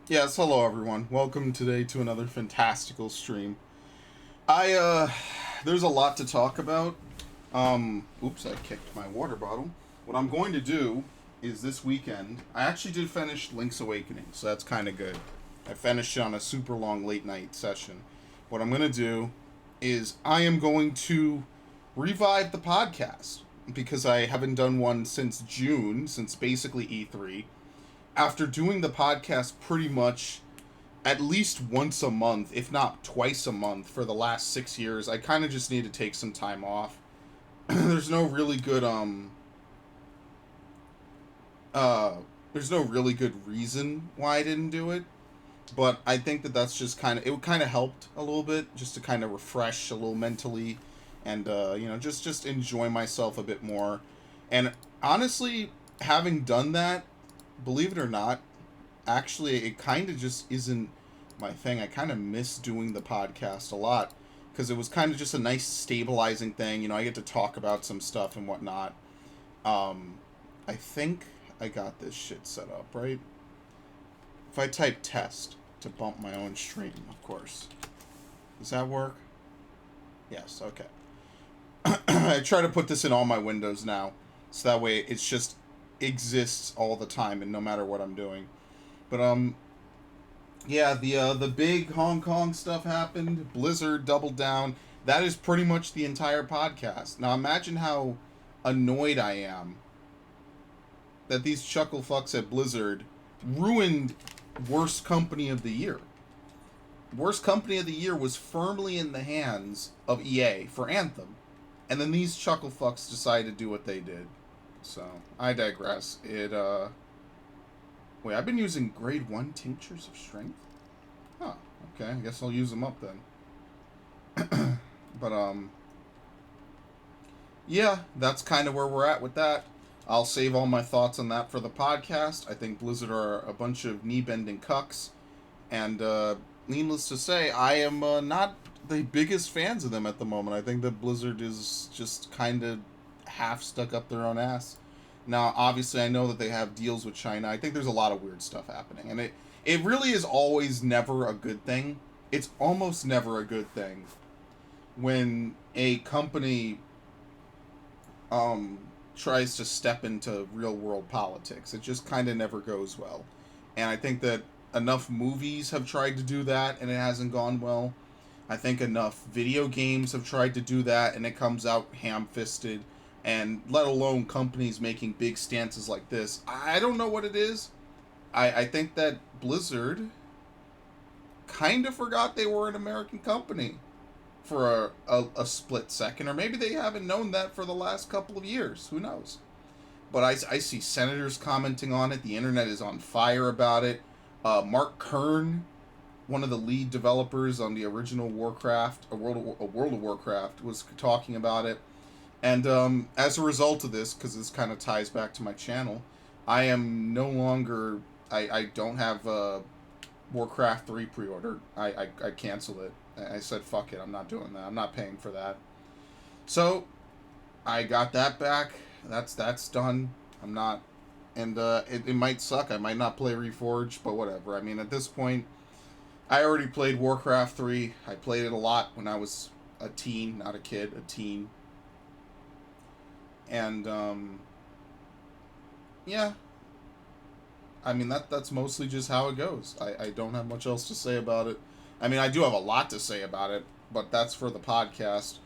Yes, hello everyone. Welcome today to another fantastical stream. There's a lot to talk about. Oops, I kicked my water bottle. What I'm going to do is this weekend, I actually did finish Link's Awakening, so that's kind of good. I finished it on a super long late night session. What I'm going to do is I am going to revive the podcast because I haven't done one since June, since basically E3. After doing the podcast pretty much at least once a month, if not twice a month, for the last 6 years, I kind of just need to take some time off. there's no really good uh there's no really good reason why I didn't do it, but I think that that's just kind of, it kind of helped a little bit just to kind of refresh a little mentally, and just enjoy myself a bit more. And honestly, having done that, believe it or not, actually it kind of just isn't my thing. I kind of miss doing the podcast a lot because it was kind of just a nice stabilizing thing. I get to talk about some stuff and whatnot. Um, I think I got this shit set up right. If I type test to bump my own stream, of course, does that work? Yes. Okay. I try to put this in all my windows now, so that way it's just exists all the time and no matter what I'm doing. But yeah, the big Hong Kong stuff happened. Blizzard doubled down. That is pretty much the entire podcast. Now imagine how annoyed I am that these chuckle fucks at Blizzard ruined worst company of the year. Worst company of the year was firmly in the hands of EA for Anthem, and then these chuckle fucks decided to do what they did. So I digress. Wait, I've been using grade 1 tinctures of strength? Huh, okay, I guess I'll use them up then. But, yeah, that's kind of where we're at with that. I'll save all my thoughts on that for the podcast. I think Blizzard are a bunch of knee-bending cucks. And, needless to say, I am not the biggest fans of them at the moment. I think that Blizzard is just kind of half stuck up their own ass. Now, obviously, I know that they have deals with China. I think there's a lot of weird stuff happening, and it really is always never a good thing. It's almost never a good thing when a company um, tries to step into real world politics. It just kind of never goes well, and I think that enough movies have tried to do that, and it hasn't gone well. I think enough video games have tried to do that, and it comes out ham-fisted, and let alone companies making big stances like this. I don't know what it is. I think that Blizzard kind of forgot they were an American company for a split second, or maybe they haven't known that for the last couple of years. Who knows? But I see senators commenting on it. The internet is on fire about it. Mark Kern, one of the lead developers on the original Warcraft, a World of Warcraft, was talking about it. And as a result of this, because this kind of ties back to my channel, I am no longer. I don't have Warcraft 3 pre-ordered. I canceled it. I said, fuck it, I'm not doing that. I'm not paying for that. So, I got that back. That's done. I'm not. And it might suck. I might not play Reforged, but whatever. I mean, at this point, I already played Warcraft 3. I played it a lot when I was a teen, not a kid, a teen. And, yeah. I mean, that's mostly just how it goes. I don't have much else to say about it. I mean, I do have a lot to say about it, but that's for the podcast.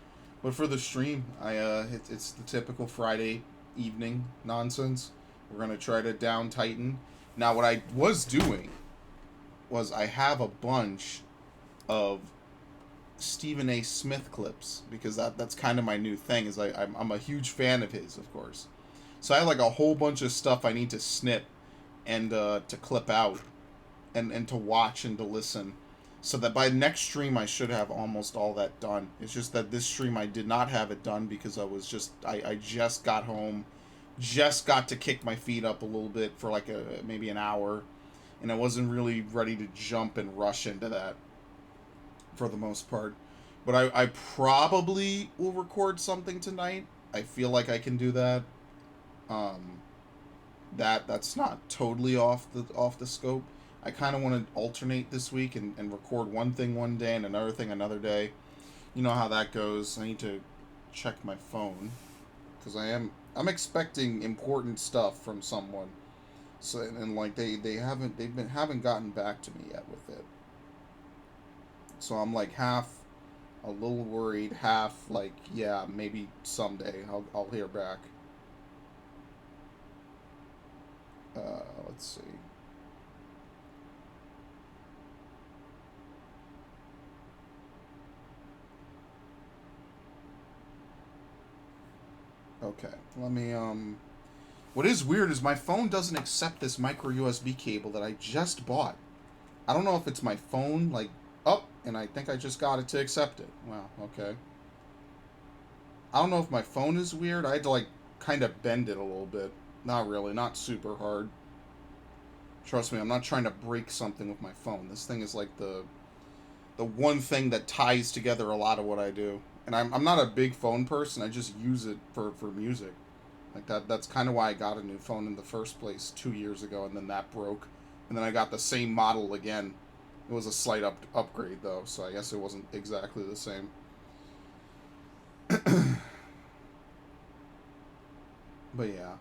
But for the stream, it's the typical Friday evening nonsense. We're gonna try to down Titan. Now, what I was doing was I have a bunch of Stephen A. Smith clips because that's kind of my new thing. Is I'm a huge fan of his, of course. So I have like a whole bunch of stuff I need to snip and to clip out and to watch and to listen, so that by next stream I should have almost all that done. It's just that this stream I did not have it done because I just got home, just got to kick my feet up a little bit for like maybe an hour, and I wasn't really ready to jump and rush into that for the most part. But I probably will record something tonight. I feel like I can do that. Um, that's not totally off the scope. I kind of want to alternate this week and record one thing one day and another thing another day. You know how that goes. I need to check my phone because I'm expecting important stuff from someone. So and like haven't gotten back to me yet with it. So I'm like half a little worried, half like yeah, maybe someday I'll hear back. Let's see. Okay, let me What is weird is my phone doesn't accept this micro USB cable that I just bought. I don't know if it's my phone, like, up, and I think I just got it to accept it. Wow, okay. I don't know if my phone is weird. I had to, like, kind of bend it a little bit. Not really, not super hard. Trust me, I'm not trying to break something with my phone. This thing is like the one thing that ties together a lot of what I do. And I'm not a big phone person. I just use it for music. Like that's kind of why I got a new phone in the first place 2 years ago, and then that broke. And then I got the same model again. It was a slight upgrade though, so I guess it wasn't exactly the same. But yeah.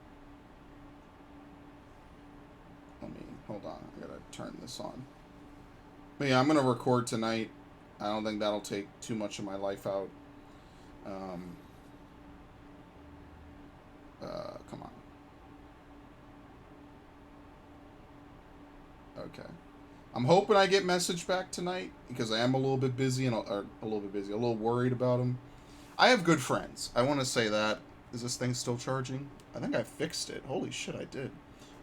Let me hold on. I gotta turn this on. But yeah, I'm gonna record tonight. I don't think that'll take too much of my life out. Um, Come on. Okay. I'm hoping I get message back tonight because I am a little bit busy or a little bit busy, a little worried about them. I have good friends. I want to say that. Is this thing still charging? I think I fixed it. Holy shit, I did.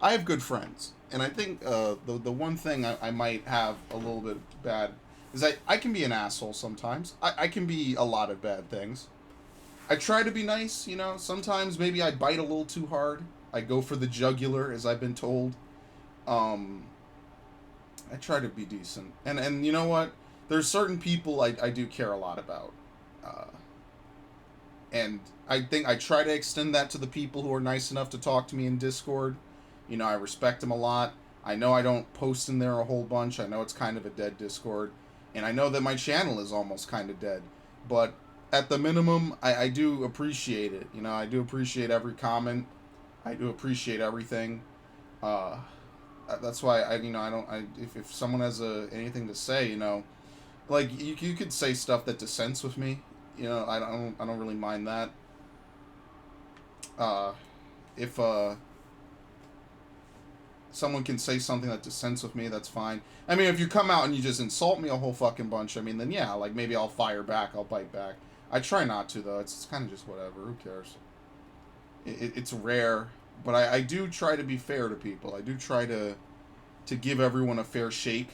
I have good friends, and I think the one thing I might have a little bit bad is I can be an asshole sometimes. I can be a lot of bad things. I try to be nice, you know. Sometimes maybe I bite a little too hard. I go for the jugular, as I've been told. Um, I try to be decent, and you know what? There's certain people I do care a lot about, uh, and I think I try to extend that to the people who are nice enough to talk to me in Discord. You know, I respect them a lot. I know I don't post in there a whole bunch. I know it's kind of a dead Discord, and I know that my channel is almost kind of dead, but at the minimum, I do appreciate it. You know, I do appreciate every comment. I do appreciate everything. Uh, that's why I don't if someone has anything to say, you know, like you could say stuff that dissents with me. You know, I don't really mind that. Uh, if someone can say something that dissents with me, that's fine. I mean, if you come out and you just insult me a whole fucking bunch, I mean, then yeah, like maybe I'll fire back, I'll bite back. I try not to though. It's kind of just whatever. Who cares? It's rare, but I do try to be fair to people. I do try to give everyone a fair shake.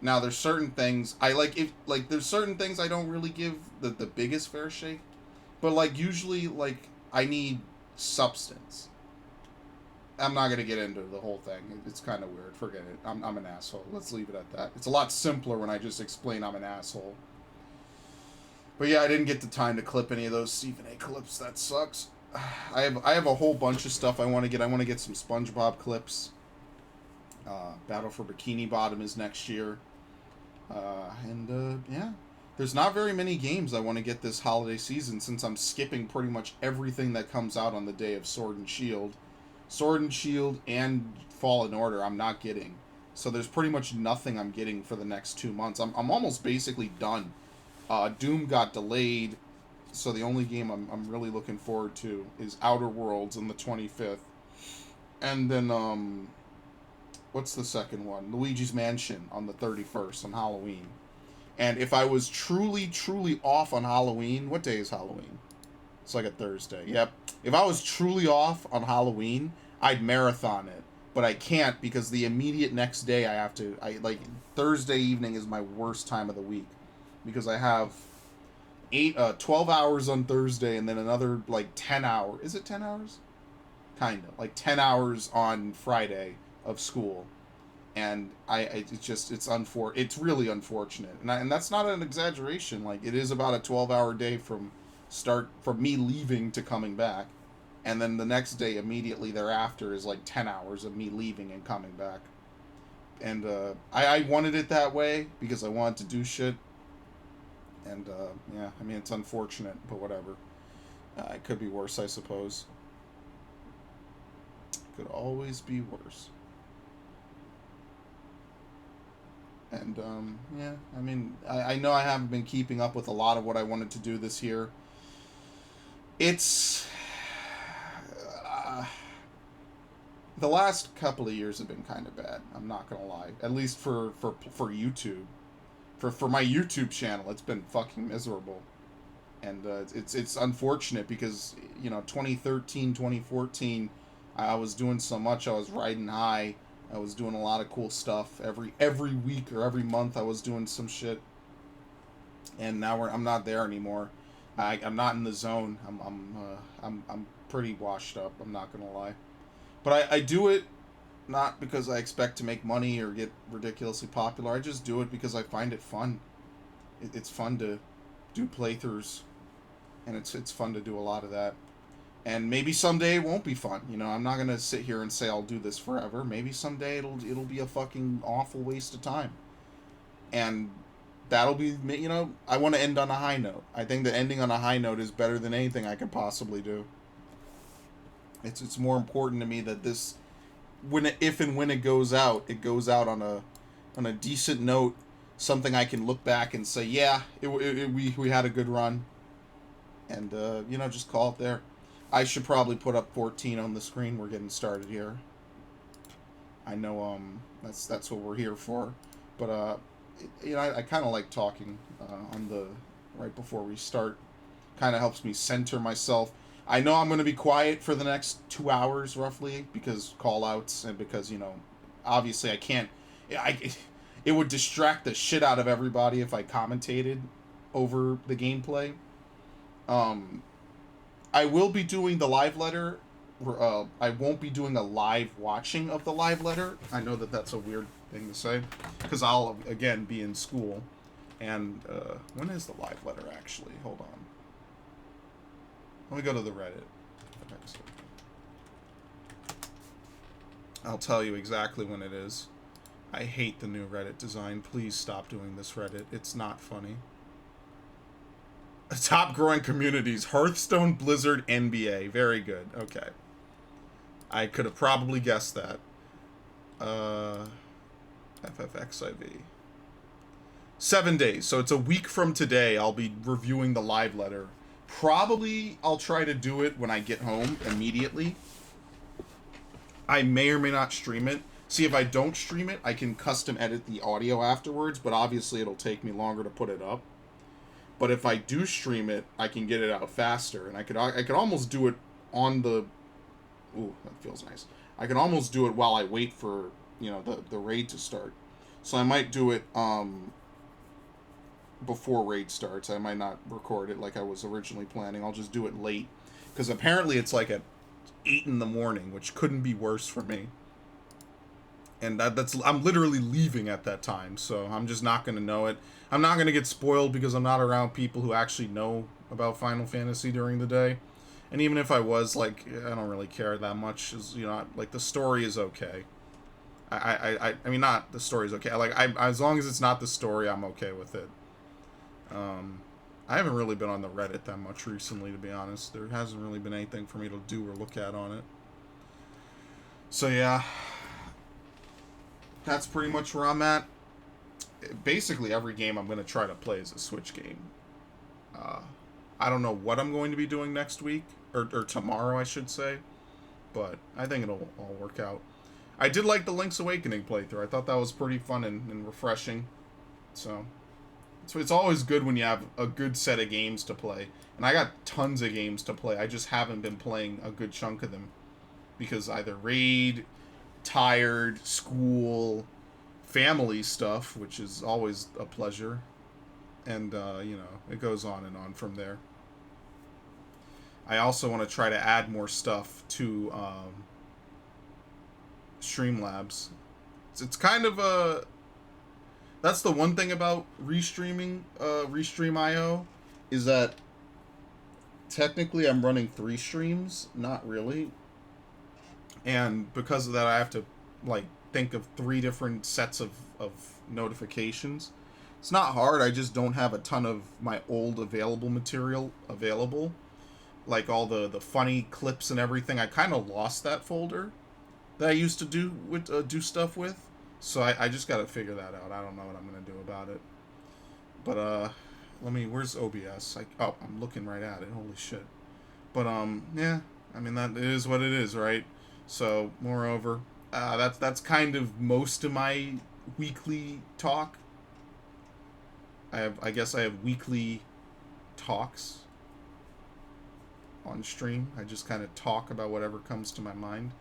Now there's certain things I like if like there's certain things I don't really give the biggest fair shake, but like usually like I need substance. I'm not gonna get into the whole thing. It's kind of weird. Forget it. I'm an asshole. Let's leave it at that. It's a lot simpler when I just explain I'm an asshole. But yeah, I didn't get the time to clip any of those Stephen A. clips. That sucks. I have a whole bunch of stuff I want to get. I want to get some SpongeBob clips. Battle for Bikini Bottom is next year. Yeah, there's not very many games I want to get this holiday season since I'm skipping pretty much everything that comes out on the day of Sword and Shield. Sword and Shield and Fallen Order I'm not getting. So there's pretty much nothing I'm getting for the next 2 months. I'm almost basically done. Doom got delayed, so the only game I'm really looking forward to is Outer Worlds on the 25th. And then, what's the second one? Luigi's Mansion on the 31st on Halloween. And if I was truly, truly off on Halloween, what day is Halloween? It's like a Thursday. Yep. If I was truly off on Halloween, I'd marathon it. But I can't because the immediate next day Thursday evening is my worst time of the week. Because I have 12 hours on Thursday and then another, 10 hours. Is it 10 hours? Kind of. 10 hours on Friday of school. And it's really unfortunate. And that's not an exaggeration. It is about a 12-hour day from me leaving to coming back. And then the next day immediately thereafter is 10 hours of me leaving and coming back. And I wanted it that way because I wanted to do shit. And yeah, I mean, it's unfortunate, but whatever. It could be worse, I suppose. Could always be worse. And yeah, I mean, I know I haven't been keeping up with a lot of what I wanted to do this year. It's the last couple of years have been kind of bad. I'm not gonna lie. At least for YouTube, for my YouTube channel, it's been fucking miserable. And it's unfortunate because 2013, 2014, I was doing so much. I was riding high. I was doing a lot of cool stuff every week or every month. I was doing some shit, and now I'm not there anymore. I'm not in the zone. I'm pretty washed up. I'm not gonna lie, but I do it not because I expect to make money or get ridiculously popular. I just do it because I find it fun. It's fun to do playthroughs, and it's fun to do a lot of that. And maybe someday it won't be fun. I'm not gonna sit here and say I'll do this forever. Maybe someday it'll be a fucking awful waste of time. And that'll be, I want to end on a high note. I think that ending on a high note is better than anything I could possibly do. It's more important to me that this, if and when it goes out on a decent note, something I can look back and say, yeah, we had a good run, and just call it there. I should probably put up 14 on the screen. We're getting started here. I know that's what we're here for, but I kind of like talking on the right before we start. Kind of helps me center myself. I know I'm going to be quiet for the next 2 hours roughly because call outs and because obviously I can't. It would distract the shit out of everybody if I commentated over the gameplay. I will be doing the live letter. I won't be doing a live watching of the live letter. I know that that's a weird thing to say, because I'll, again, be in school. And, when is the live letter, actually? Hold on. Let me go to the Reddit. I'll tell you exactly when it is. I hate the new Reddit design. Please stop doing this, Reddit. It's not funny. Top growing communities: Hearthstone, Blizzard, NBA. Very good. Okay. I could have probably guessed that. FFXIV. 7 days. So it's a week from today. I'll be reviewing the live letter. Probably I'll try to do it when I get home immediately. I may or may not stream it. See, if I don't stream it, I can custom edit the audio afterwards, but obviously it'll take me longer to put it up. But if I do stream it, I can get it out faster, and I could almost do it on the. Ooh, that feels nice. I can almost do it while I wait for the raid to start. So I might do it before raid starts. I might not record it like I was originally planning. I'll just do it late, because apparently it's like at 8 in the morning, which couldn't be worse for me. And I'm literally leaving at that time, so I'm just not going to know it. I'm not going to get spoiled because I'm not around people who actually know about Final Fantasy during the day. And even if I was, I don't really care that much. The story is okay. I mean, not the story is okay. As long as it's not the story, I'm okay with it. I haven't really been on the Reddit that much recently, to be honest. There hasn't really been anything for me to do or look at on it. So, yeah. That's pretty much where I'm at. Basically, every game I'm going to try to play is a Switch game. I don't know what I'm going to be doing next week, or tomorrow, I should say, but I think it'll all work out. I did like the Link's Awakening playthrough. I thought that was pretty fun and refreshing. So it's always good when you have a good set of games to play. And I got tons of games to play. I just haven't been playing a good chunk of them, because either raid, tired, school, family stuff, which is always a pleasure, and it goes on and on from there. I also want to try to add more stuff to Streamlabs. It's kind of a... That's the one thing about Restream.io, is that technically I'm running 3 streams, not really. And because of that, I have to think of 3 different sets of notifications. It's not hard. I just don't have a ton of my old available material available. Like all the funny clips and everything. I kind of lost that folder that I used to do stuff with. So I just got to figure that out. I don't know what I'm going to do about it. But, where's OBS? I'm looking right at it. Holy shit. But, yeah. I mean, that is what it is, right? So, moreover, that's kind of most of my weekly talk. I guess I have weekly talks on stream. I just kind of talk about whatever comes to my mind.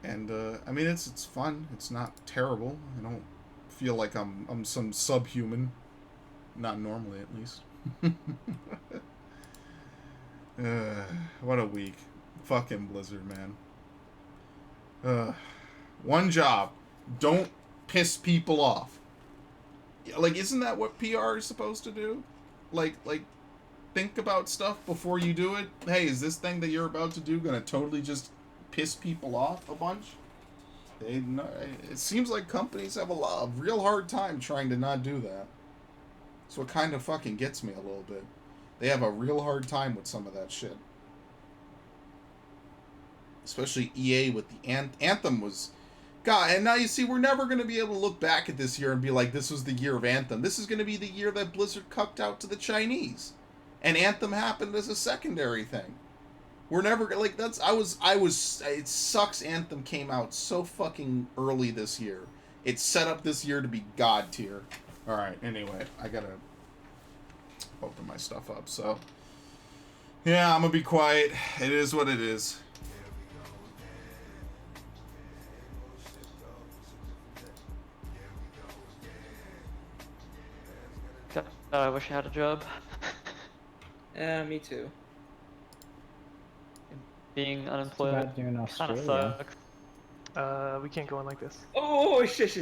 And, I mean, it's fun. It's not terrible. I don't feel like I'm some subhuman. Not normally, at least. What a week. Fucking Blizzard, man. One job. Don't piss people off. Like, isn't that what PR is supposed to do? Like, think about stuff before you do it. Hey, is this thing that you're about to do gonna totally just piss people off a bunch? It seems like companies have a real hard time trying to not do that. That's what kind of fucking gets me a little bit. They have a real hard time with some of that shit. Especially EA with the Anthem was... God, and now you see, we're never going to be able to look back at this year and be like, this was the year of Anthem. This is going to be the year that Blizzard cucked out to the Chinese. And Anthem happened as a secondary thing. We're never, like, it sucks Anthem came out so fucking early this year. It's set up this year to be God tier. Alright, anyway, I gotta open my stuff up, so. Yeah, I'm gonna be quiet. It is what it is. I wish I had a job. Yeah, me too. Being unemployed doing kind of Australia. sucks. We can't go in like this. Oh, shit.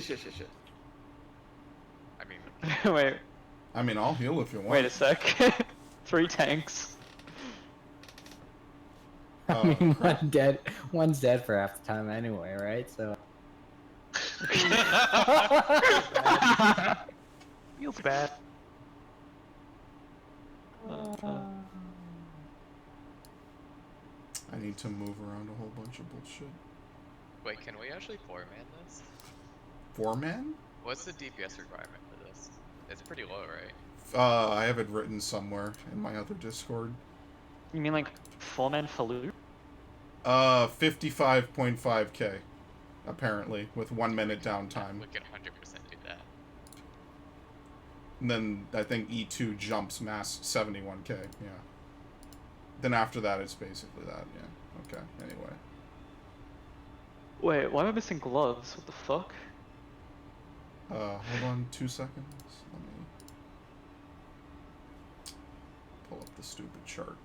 I mean, Wait, I mean, I'll heal if you want. wait a sec. 3 tanks. I mean, crap. one's dead for half the time anyway, right? So. Feels bad. I need to move around a whole bunch of bullshit. wait, can we actually 4-man this? 4-man? What's the DPS requirement for this? It's pretty low, right? I have it written somewhere in my other Discord. You mean like full man for loot? 55.5k, apparently, with 1 minute downtime. We can 100% do that. And then I think E2 jumps mass 71k, yeah. Then after that, it's basically that, yeah. Okay, anyway. Wait, why am I missing gloves? What the fuck? Hold on 2 seconds. Let me pull up the stupid chart.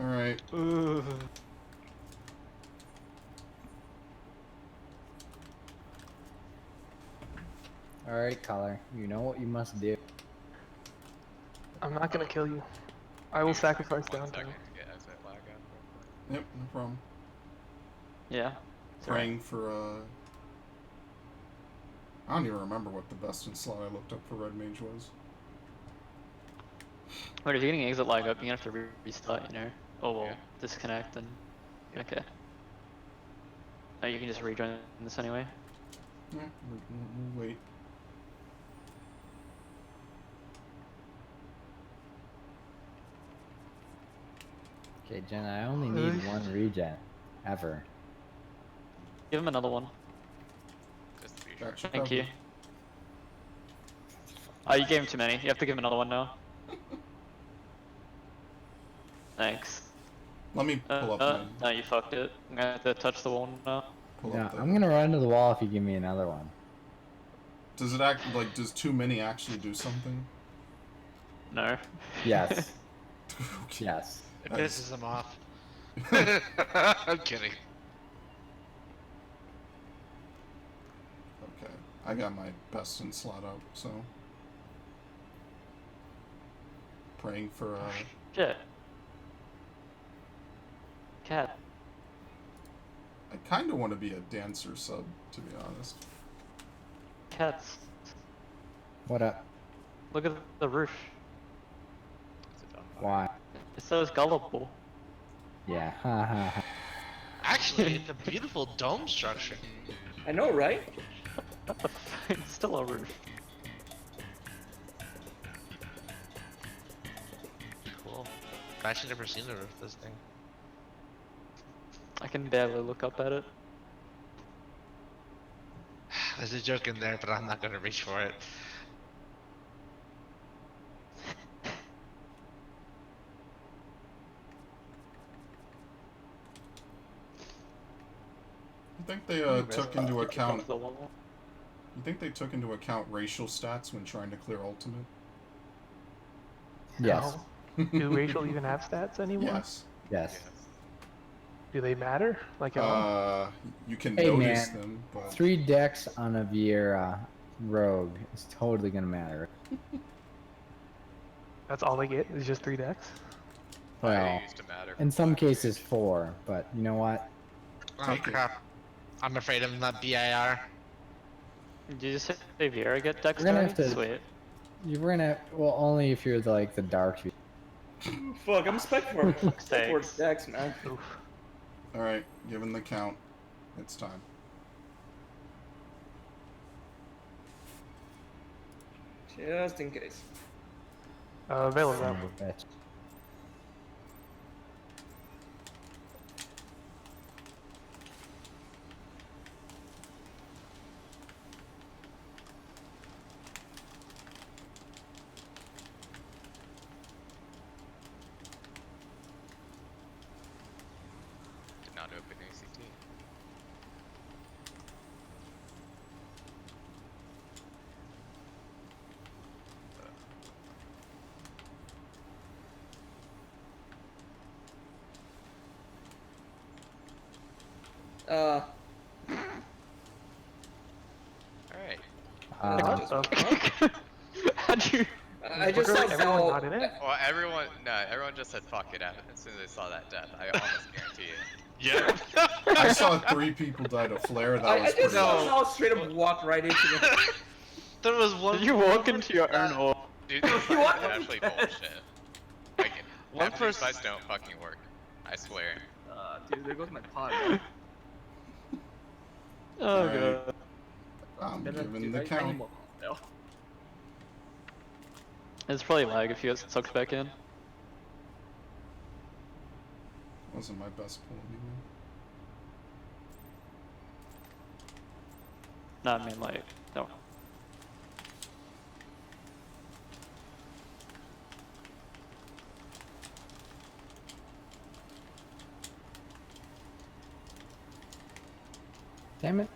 Alright. Alright, caller. You know what you must do. I'm not gonna kill you. I will sacrifice 1 downtime. second to get exit lag out. Yep, no problem. Yeah. Praying for, I don't even remember what the best in slot I looked up for Red Mage was. Wait, if you're getting exit lag up, you have to restart, you know? Oh well, Yeah. disconnect and... Yeah. Okay. Oh, you can just rejoin this anyway? Yeah, we'll wait. Okay, Jen, I only need one regen. Ever. Give him another one. Just to be sure. Gotcha. Thank you. Oh, you gave him too many. You have to give him another one now. Thanks. Let me pull up No, you fucked it. I'm gonna have to touch the wall now. pull Yeah, up the... I'm gonna run into the wall if you give me another one. Does it act like, does too many actually do something? No. Yes. Okay. Yes. It Nice. pisses him off. I'm kidding. Okay. I got my best in slot up, so praying for Shit. Cat. I kind of want to be a dancer sub, to be honest. Cats. What up? Look at the roof. It's a dumb fire. Why? It's so gullible. Yeah. Ha ha ha. Actually, it's a beautiful dome structure. I know, right? It's still a roof. Cool. I've actually never seen the roof of this thing. I can barely look up at it. There's a joke in there, but I'm not gonna reach for it. You think they took into account? You think they took into account racial stats when trying to clear ultimate? Yes. No. Do racial even have stats anymore? Yes. Yes. Do they matter? Like at all? You can Hey, notice man. them, but 3 decks on a Viera rogue is totally gonna matter. That's all they get is just 3 decks? Fire Well, used to matter. in some cases 4, but you know what? Oh Take it. crap. I'm afraid I'm not BIR. Did you say Viera get dex We're gonna already? have to- Sweet. You're gonna well only if you're like the dark. Fuck, I'm spec for Sakes. decks, man. Oof. all right, given the count, it's time. Just in case. Veil's Son out. of a bitch. Did not open ACT. Uh, Alright. What the fuck? How'd you? I just saw Literally everyone Val. not in it? Well, everyone just said fuck it out as soon as they saw that death. I almost guarantee it. Yeah. I saw 3 people die to flare. That I was just pretty. saw Val straight up walk right into them. There was one. Did you walk into your own orb? Dude, this You fight want is to be actually dead. bullshit. Like, One half of these person- fights don't fucking work. I swear. Dude, there goes my pod. Man. Oh Alright. god. I'm Dude, giving the I need count. more Val. It's probably lag if you get sucked back in. Wasn't my best pull anyway. No, I mean like, no. Damn it.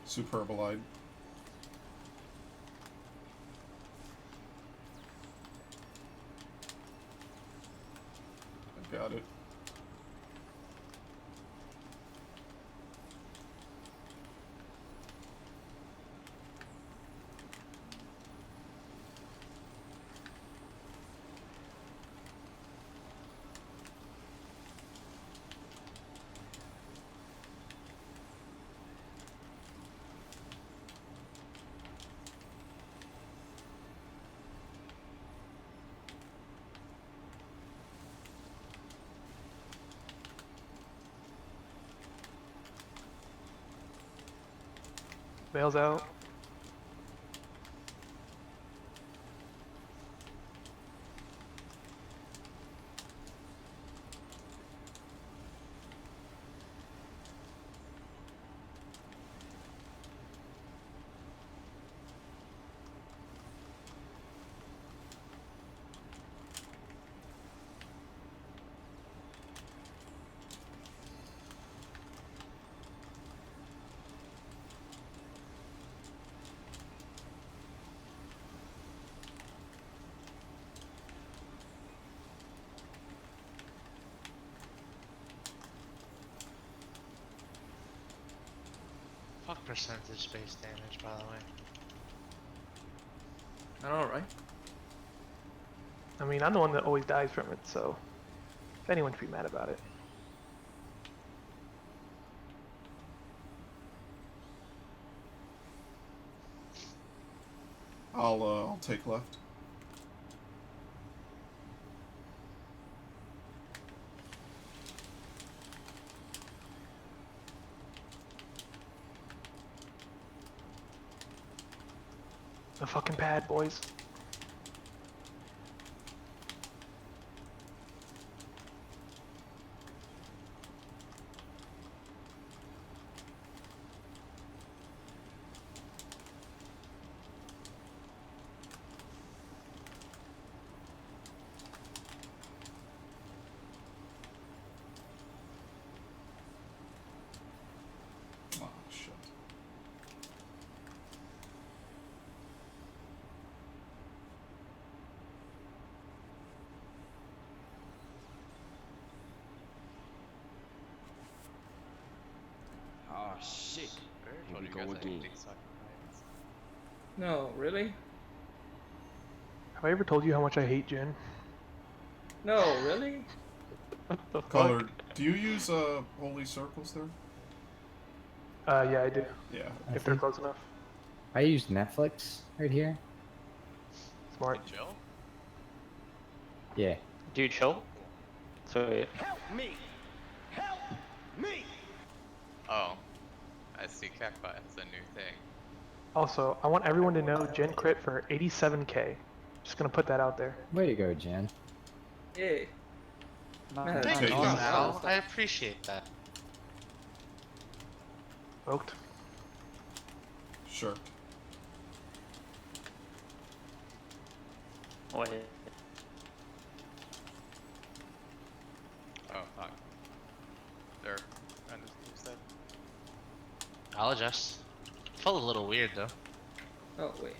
Superbolide. I got it. Veil's out. percentage base damage, by the way. I don't know, right? I mean, I'm the one that always dies from it, so if anyone should be mad about it. I'll take left. The fucking pad, boys. Oh, shit. Oh shit. Told we you go guys I hate again. these fucking riots. No, really? Have I ever told you how much I hate Jin? No, really? What the fuck? Color, do you use holy circles there? Yeah, I do. Yeah. If they're close enough. I use Netflix right here. Smart. Hey, Jill? Yeah. Do you chill? Sweet. Oh. I see Kekba as a new thing. Also, I want everyone to know Jin crit for 87k. Just gonna put that out there. Way to go, Jen. Yay. Man, Thank Okay, you, you- Mal. I appreciate that. Smoked. Sure. Wait. Oh, fuck. There. I just said. I'll adjust. Felt a little weird though. Oh, wait.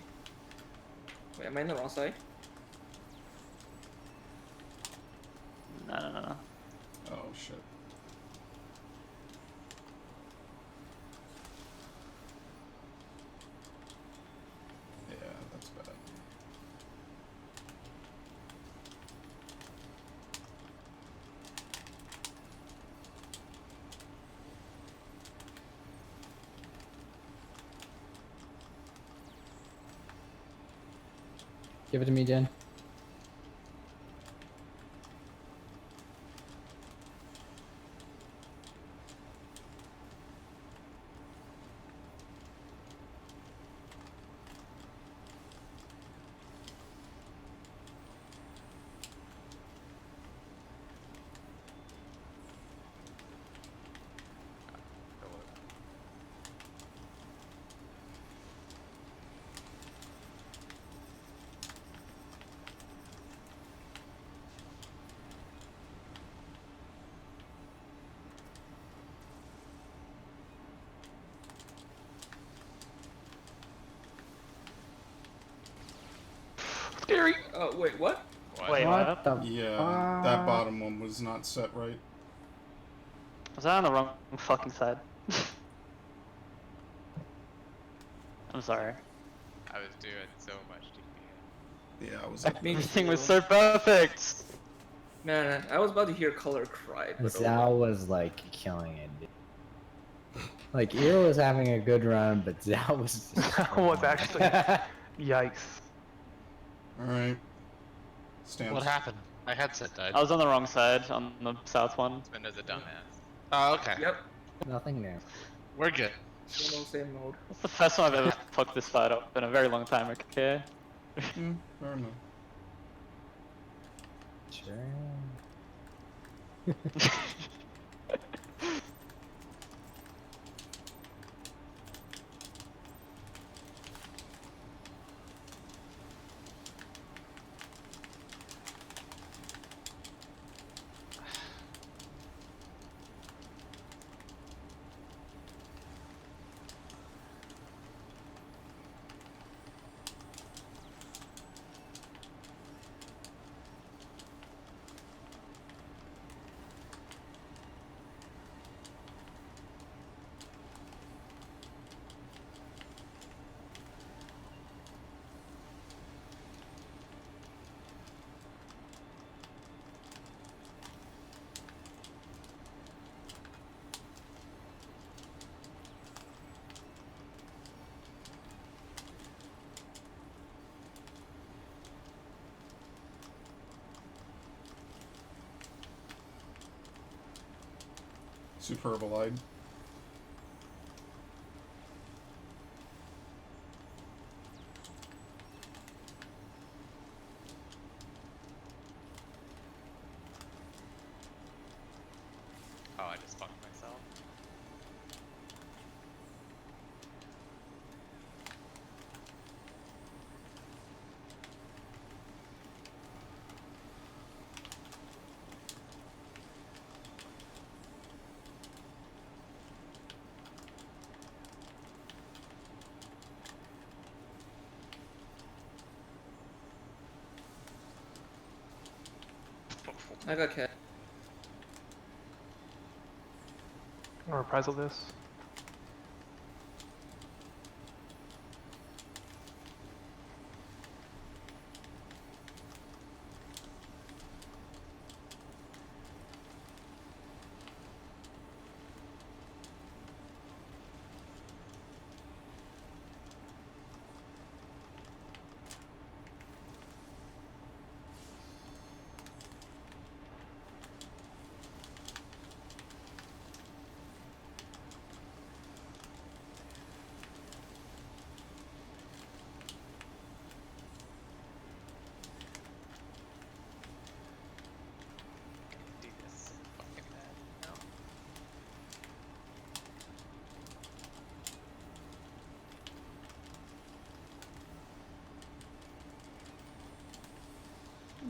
Wait, am I in the wrong side? No. Oh, shit. Yeah, that's bad. Give it to me, Jen. Scary. Oh, wait, what? What? Wait, What the Yeah, that bottom one was not set right. Was I on the wrong fucking side? I'm sorry. I was doing so much DPS. Yeah, I was. Me Everything was too. so perfect! Man, I was about to hear Color cry, but Zhao was like killing it, dude. Like Eero was having a good run, but Zhao was just Was actually. Yikes. All right. Stamps. What happened? My headset died. I was on the wrong side, on the south one. Spinner's a dumbass. Oh, okay. Yep, nothing there. We're good. same mode. That's the first time I've ever fucked this fight up in a very long time, okay? Fair enough. Sure. Superbolide. Oh, I just fucked myself. I got cat. I'm gonna reprisal this. Do this fucking bad. No.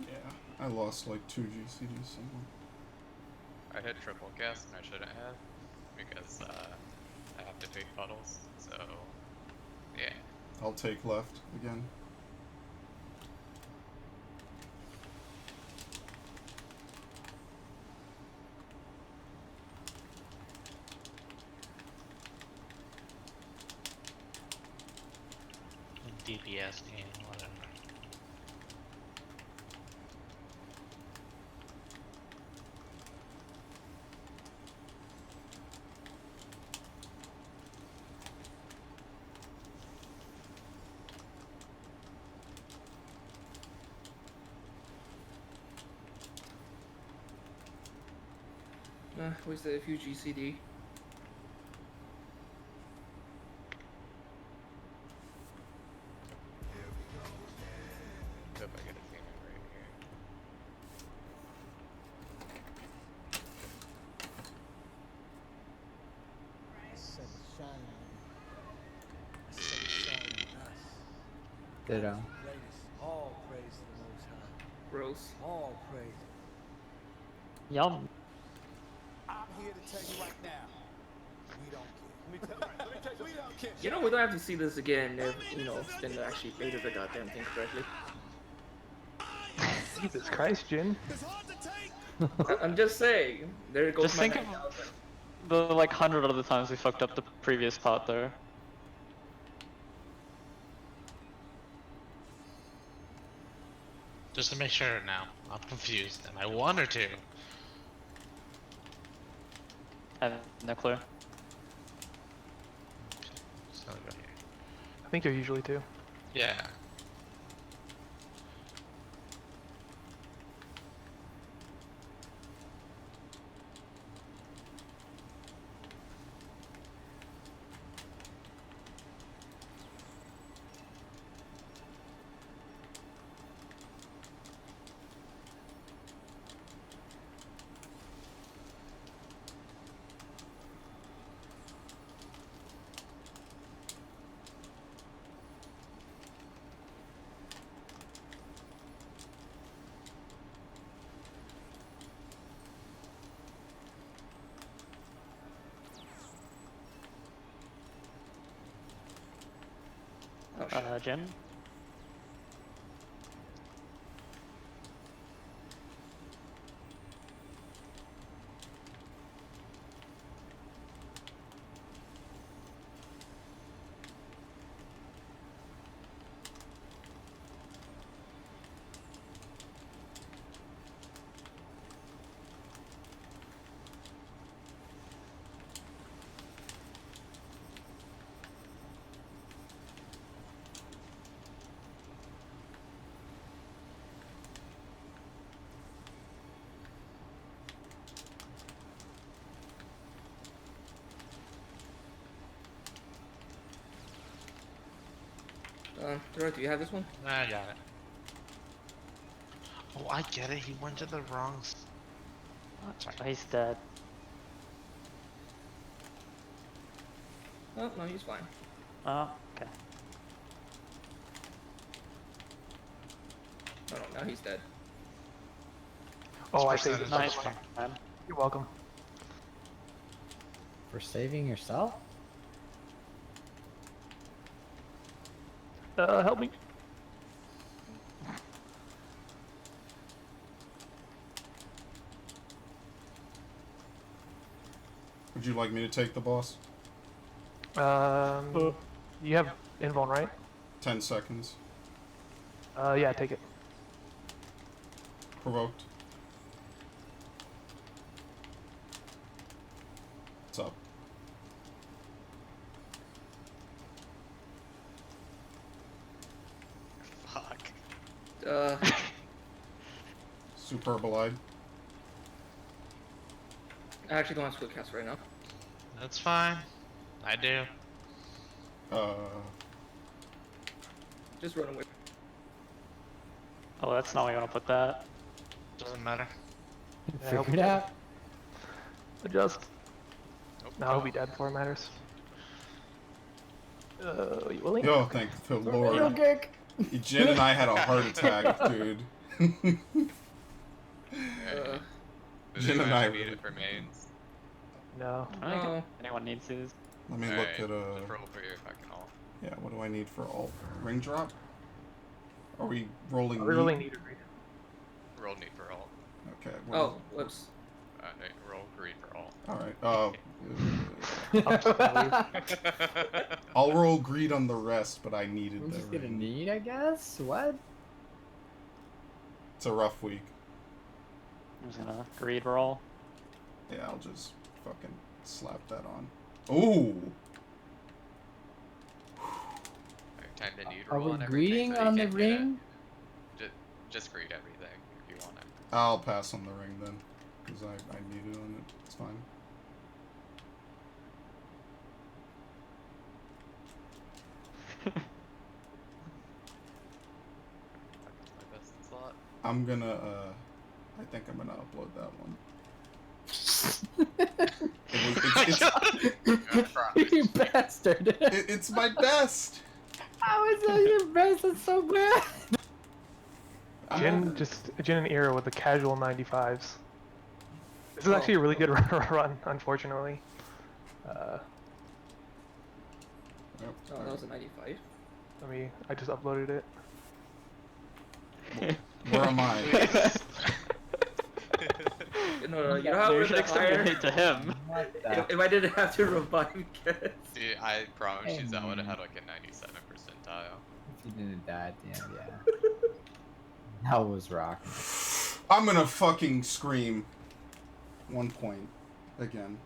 Yeah, I lost like 2 GCDs somewhere. I hit triple guess and I shouldn't have because I have to take puddles. So yeah. I'll take left again. DPS game, whatever. Wasted a few GCD. Hope I get a team right here. Ditto. All praise to the Most High. Gross. All praise. Yum. I'm here to tell you right now, we don't care. Let me tell you, we don't care. You know, we don't have to see this again if, you know, Spin actually baited the goddamn thing correctly. Jesus Christ, Jin. I'm just saying. There goes Just my think of 9,000. the like 100 other times we fucked up the previous part there. Just to make sure now, I'm confused. Am I 1 or 2? I have no clue. So go here. I think you're usually too. Yeah. Oh, shit. Jim? Gerard, do you have this one? I got it. Oh, I get it. He went to the wrong. Sorry. Oh, he's dead. Oh, no, he's fine. Oh, okay. Oh, no, now he's dead. Oh, I This saved person it. is- Nice man. You're welcome. For saving yourself? Help me. Would you like me to take the boss? You have invuln, right? 10 seconds. Yeah, take it. Provoked. What's up? Fuck. Superbolide. I actually don't have skill cast right now. That's fine. I do. Just run away. Oh, that's not where you want to put that. Doesn't matter. Yeah, Figure it out. Adjust. Nope. Now he'll be dead before it matters. You willing? Yo, thank the Lord. Okay. Jin and I had a heart attack, dude. Alright. Does Jin anyone and I need really- it for mains? No. I don't think Oh. anyone needs these. Let me Alright, look at just roll for your fucking ult. yeah, what do I need for alt? Ring drop? Are we rolling We really meat? need a read. Roll need for ult. Okay. Oh, whoops. Roll greed for ult. Alright, I'll roll greed on the rest, but I needed I'm the just gonna ring. need, I guess? What? It's a rough week. I'm just gonna greed roll. Yeah, I'll just fucking slap that on. Ooh! Alright, time to need Are roll we on everything greeting so you on the can get it. ring? Just greed everything if you want it. I'll pass on the ring then, because I need it on it. It's fine. My best slot. I'm gonna, I think I'm gonna upload that one. You bastard! It's my best! How is that your best? That's so bad! Jin and Era with the casual 95s. This is actually a really good run, unfortunately. Oh, that was a 95. I just uploaded it. Where am I? No, you know how You we're should the exterminate higher... to him. What the? If I didn't have to revive guys. Dude, I promise Hey, you that would have man. had like a 97 percentile. If you didn't die, damn, yeah. That was rocking. I'm gonna fucking scream. 1 point. Again.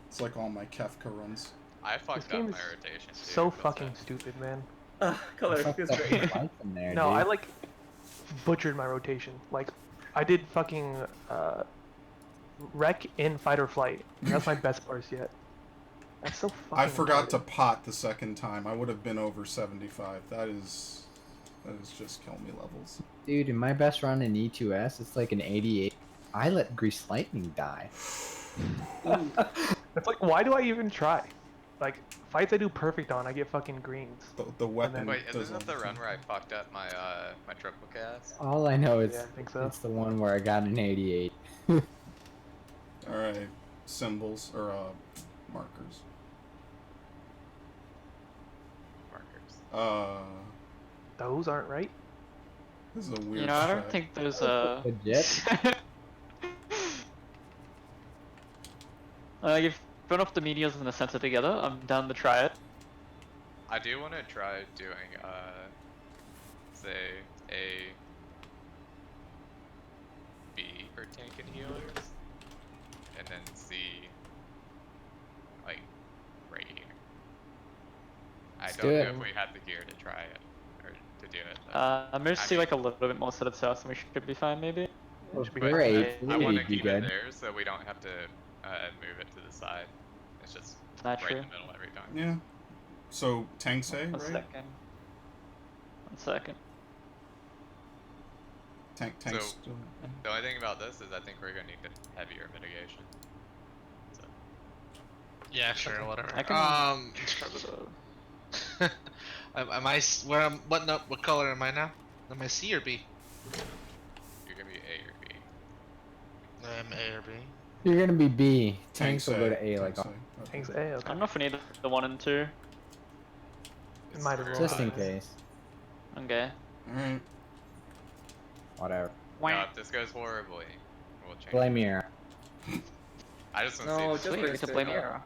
It's like all my Kefka runs. I fucked up game my is rotation. Dude, So what's fucking that? stupid, man. Color, Fucked feels up great. your life in there, No, dude. I like butchered my rotation. Like, I did fucking wreck in fight or flight. And that's my best burst yet. That's so fucking. I forgot to retarded. pot the second time. I would have been over 75. That is just kill me levels. Dude, in my best run in E2S, it's like an 88. I let Grease Lightning die. It's like, why do I even try? Like, fights I do perfect on, I get fucking greens. The weapon Wait, does isn't that the run where I fucked up my my triple cast? All I know is Yeah, I think so. it's the one where I got an 88. Alright. Symbols, or markers. Markers. Those aren't right. This is a weird You know, I don't strat. think there's a. Legit? You've thrown off the medias and the sensor together. I'm down to try it. I do want to try doing say A B for tank and healers, and then C like right here. I Let's don't do know it. if we have the gear to try it or to do it. Though. I'm gonna see like a little bit more to the south, and we should be fine, maybe. Well, should be we're fine. 8. I want to We'd be keep it good. there so we don't have to move it to the side. It's just It's not right true. in the middle every time. Yeah. So, Tangsei, A right? second. second. Tanks. So- The only thing about this is I think we're gonna need a heavier mitigation. So, Yeah, sure, whatever. I can cover the. What color am I now? Am I C or B? you're gonna be A or B. I'm A or B. You're gonna be B. Tanks Tanks will go to A like Tanks all. A. Okay. Thanks A. I Okay. don't know if we need the 1 and 2. It's Might as very well. Just in high. case. Okay. Alright. Whatever. Now, if this goes horribly, we'll change. Blame your. I just want to No, see. just Sweet, we register can blame it. Hero.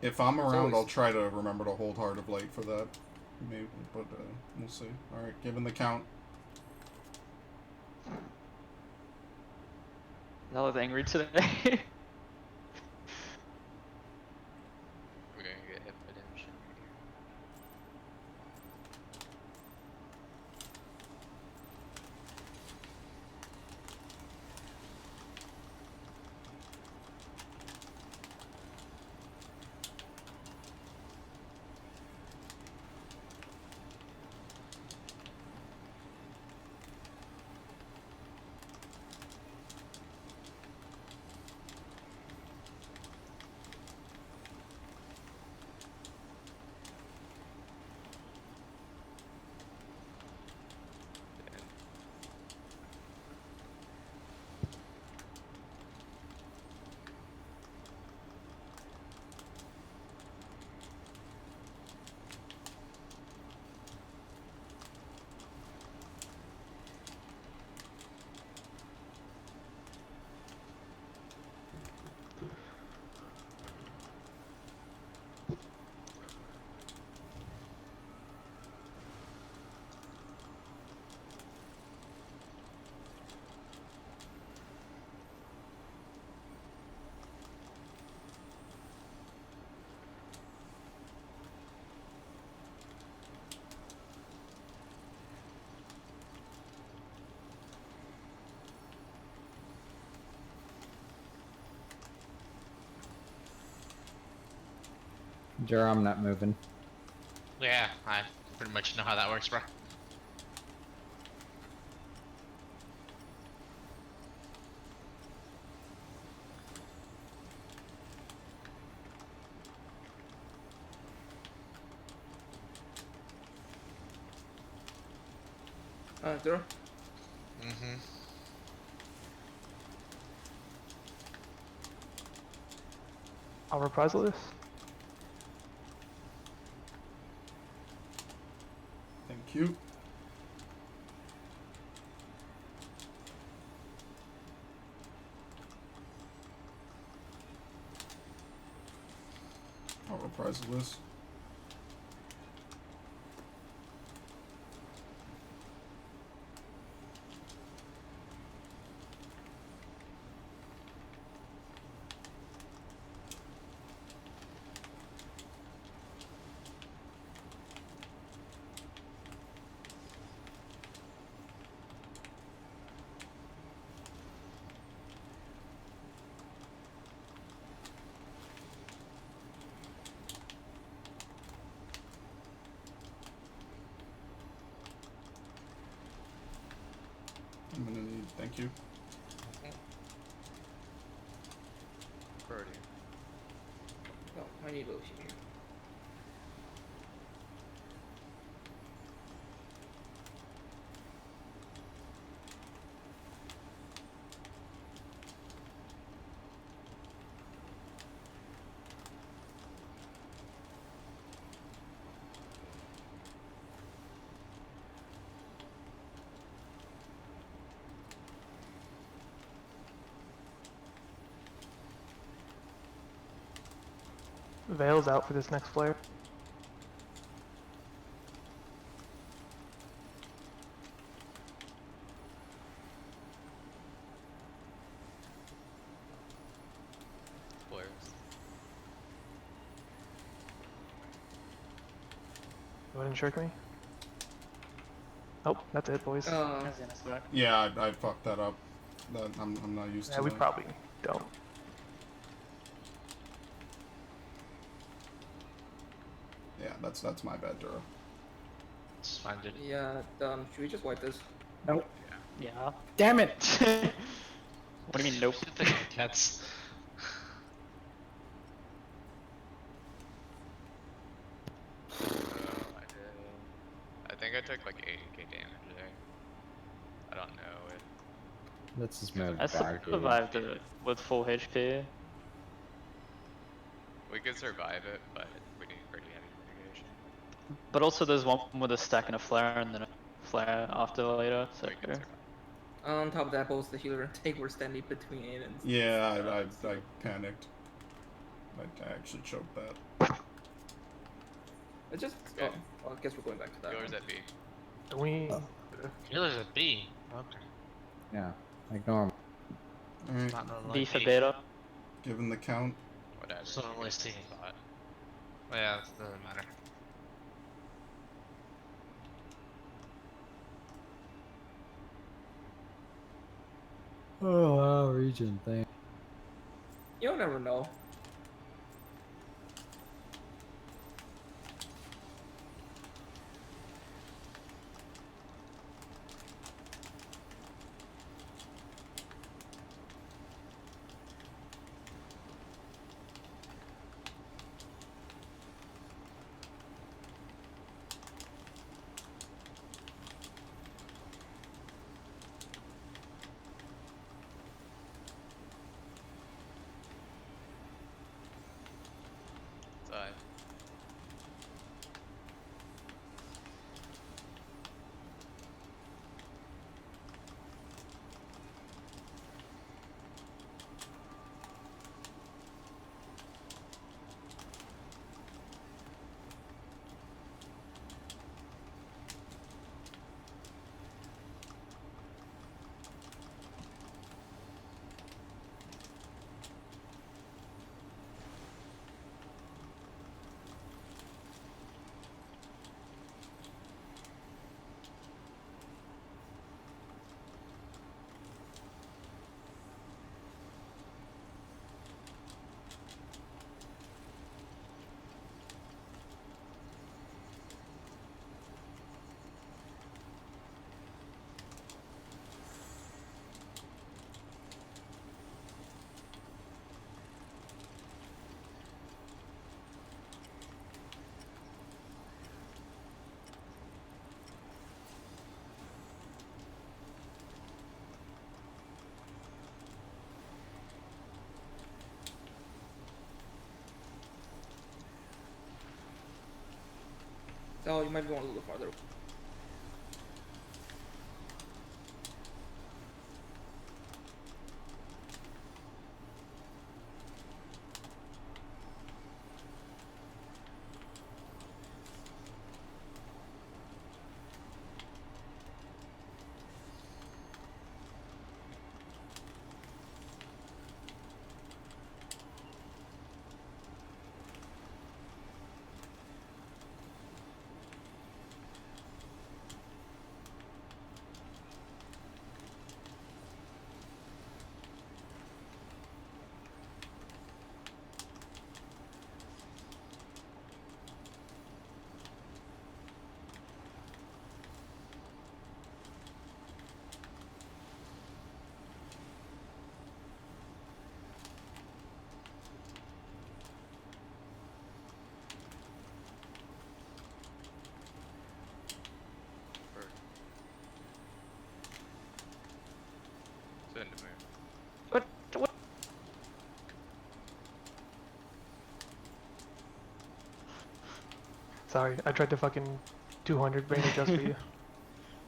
If I'm around, always- I'll try to remember to hold Heart of Light for that. Maybe, but we'll see. Alright, given the count. Y'all are angry today. We're gonna get hit by damn shit right here. Jura, I'm not moving. Yeah, I pretty much know how that works, bro. Zero. Mm-hmm. I'll reprisal this. Thank you. I'll reprisal this. I'm gonna need. Thank you. Birdie. No, I need lotion here. Veil's out for this next flare. Flares. Go ahead and trick me. Oh, that's it, boys. That's the next back. Yeah, I fucked that up. That I'm not used Yeah, to we that. probably don't. Yeah, that's my bad, Dura. It's fine, dude. Yeah, should we just wipe this? Nope. Yeah. Damn it! What do you mean, nope? The cats. I did. I think I took like 80k damage there. I don't know it. Let's just move I back. survived it with full HP. We could survive it, but we need pretty heavy mitigation. But also there's one with a stack and a flare and then a flare after later, so We can survive. On top of that, both the healer and tank were standing between it and Yeah, I panicked. I actually choked that. it's just. Okay. Oh, well, I guess we're going back to that. Yours at B. Don't we? Healer's a B. Okay. Yeah, like normal. Alright, Not normal. B Like for B. beta. given the count. Whatever. So you only guys C. thought. Well, yeah, it doesn't matter. Oh wow, region thing. You'll never know. Side. Oh, you might be going a little farther. Send to move. What? What? Sorry, I tried to fucking 200 brain adjust for you.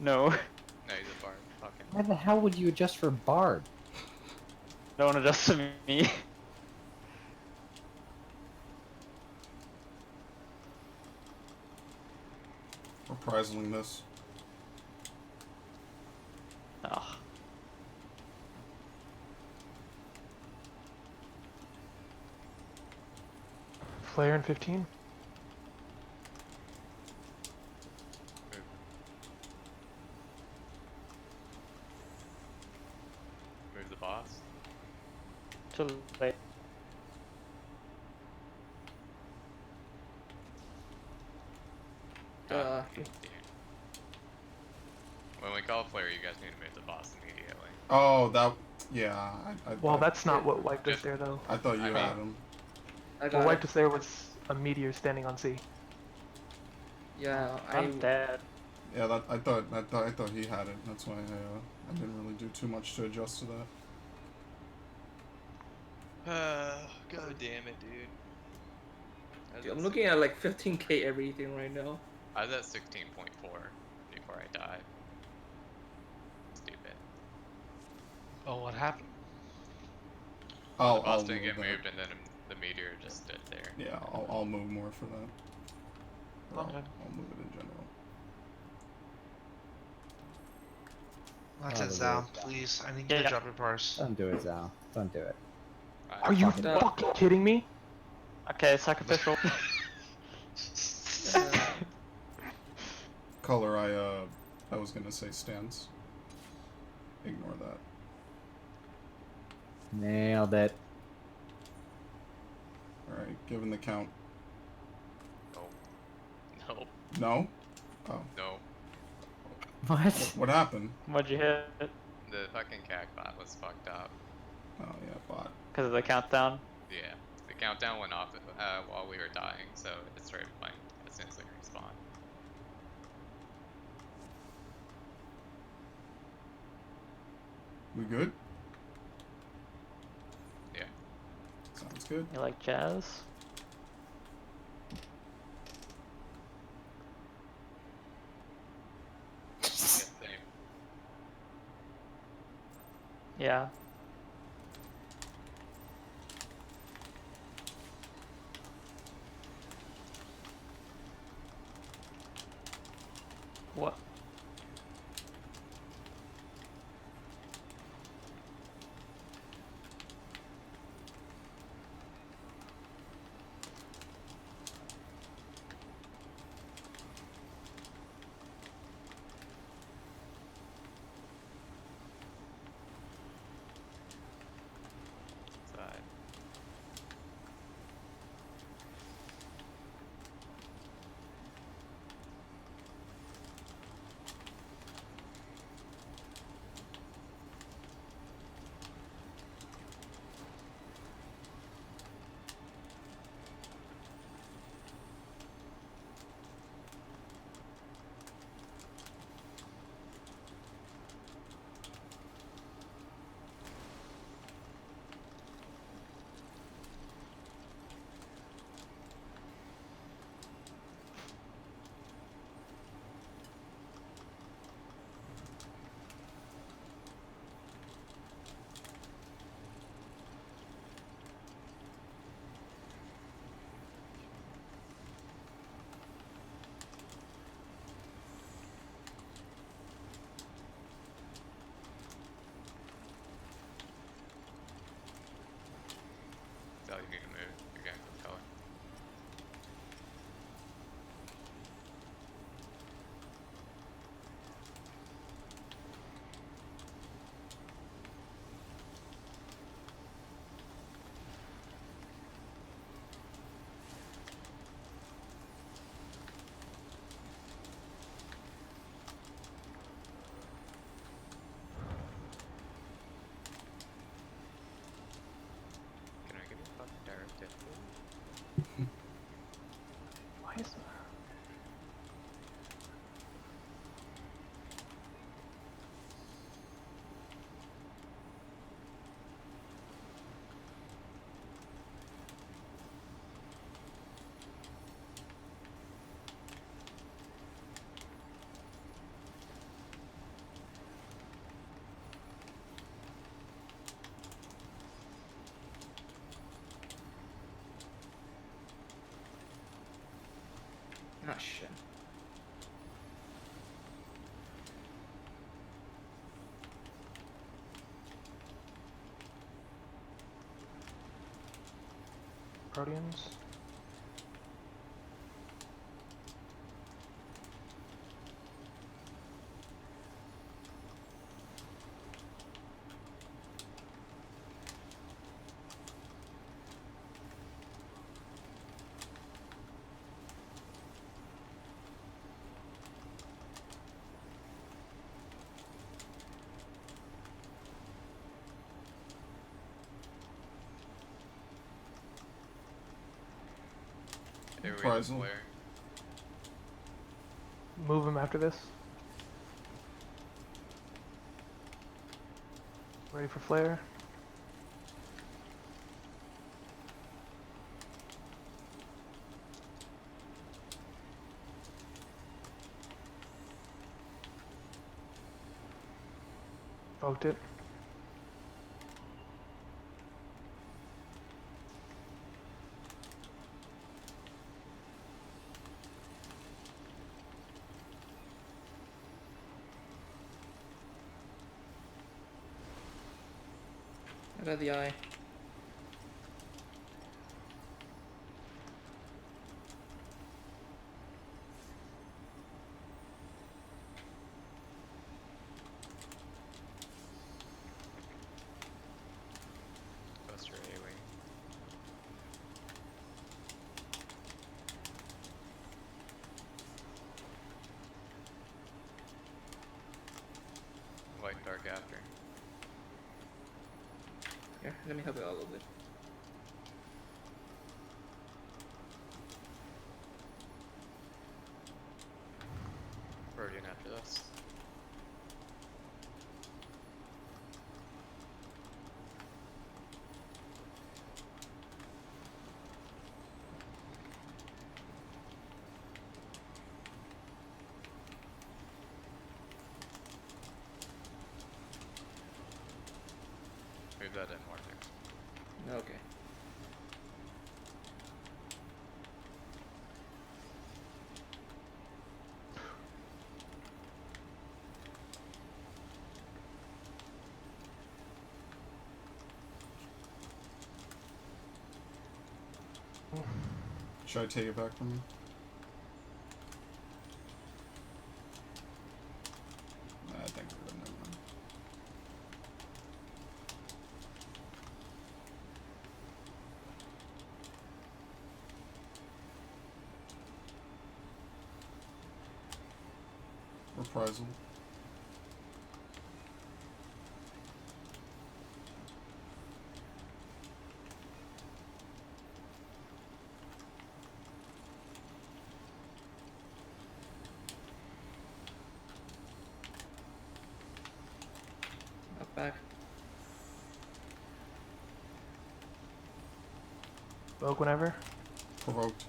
No. No, he's a bard. Fucking. Why the hell would you adjust for Bard? No one adjusts to me. Reprising this. Ugh. Flare in 15. Move. Move the boss. Too late. Uh, Damn. When we call flare, you guys need to move the boss immediately. Oh, that. Yeah. Well, that's not what wiped us there, though. I thought you I had mean- him. I What got wiped it. us there was a meteor standing on C. Yeah, I'm dead. Yeah, I thought he had it. That's why I didn't really do too much to adjust to that. God damn it, dude. Dude, I'm looking at like 15k everything right now. I was at 16.4 before I died. Stupid. Oh, what happened? I'll The boss move didn't get that. moved, and then the meteor just stood there. Yeah, I'll move more for that. Or Okay. I'll move it in general. That's Oh, it, the Zal. weird- Please, I need you to Yeah. drop your parse. Don't do it, Zal. Don't do it. Are you fucking- fucking kidding me? Okay, sacrificial. Color, I was gonna say stance. Ignore that. Nailed it. Alright, given the count. Nope. No? Oh. Nope. What? What happened? What'd you hit? The fucking cagbot was fucked up. Oh, yeah, bot. Because of the countdown? Yeah. The countdown went off while we were dying, so it started playing as soon as we respawned. We good? Yeah. Sounds good. You like jazz? Yeah, same. Yeah. What? Side. That's all you need to move. You're getting good color. Can I get a fucking directive, please? Why is Ah, shit. Proteans? Here we Reprisal. flare. Move him after this. Ready for flare. Poked it. I got the eye. Buster A-wing. White and dark after. Here, let me help you out a little bit. Guardian after this. Move that in more there. Okay. Should I take it back from you? I think we're gonna. Never mind. Reprisal. Up back. Poke whenever. Provoked.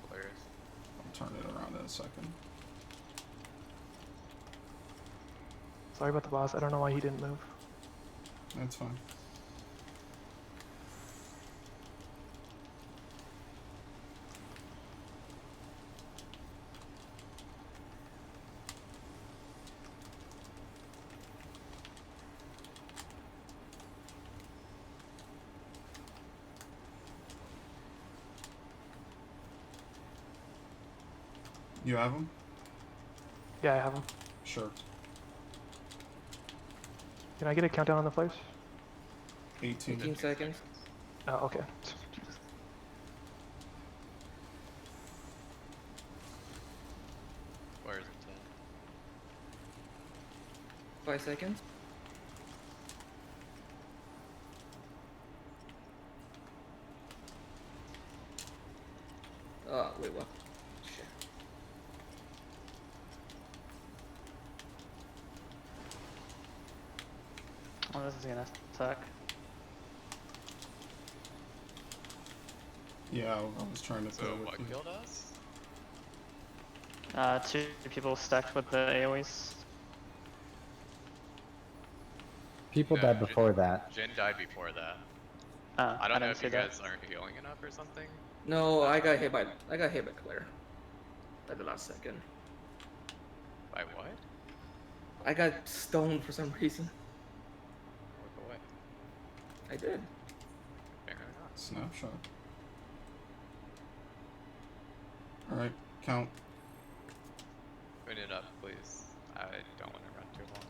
Flares. I'll turn it around in a second. Sorry about the boss. I don't know why he didn't move. That's fine. You have them? Yeah, I have him. Sure. Can I get a countdown on the flares? 18. 18 seconds. Oh, okay. Flares in 10. 5 seconds. Wait, what? Shit. Oh, this is gonna suck. Yeah, I was trying to So throw what with you. killed us? Two people stacked with the AoEs. People No, died before that. Jin died before that. I I don't know didn't if see you that. guys aren't healing enough or something. No, I got hit by Claire. At the last second. By what? I got stoned for some reason. Look away. I did. Fair enough. Snapshot. Alright, count. Put it up, please. I don't want to run too long.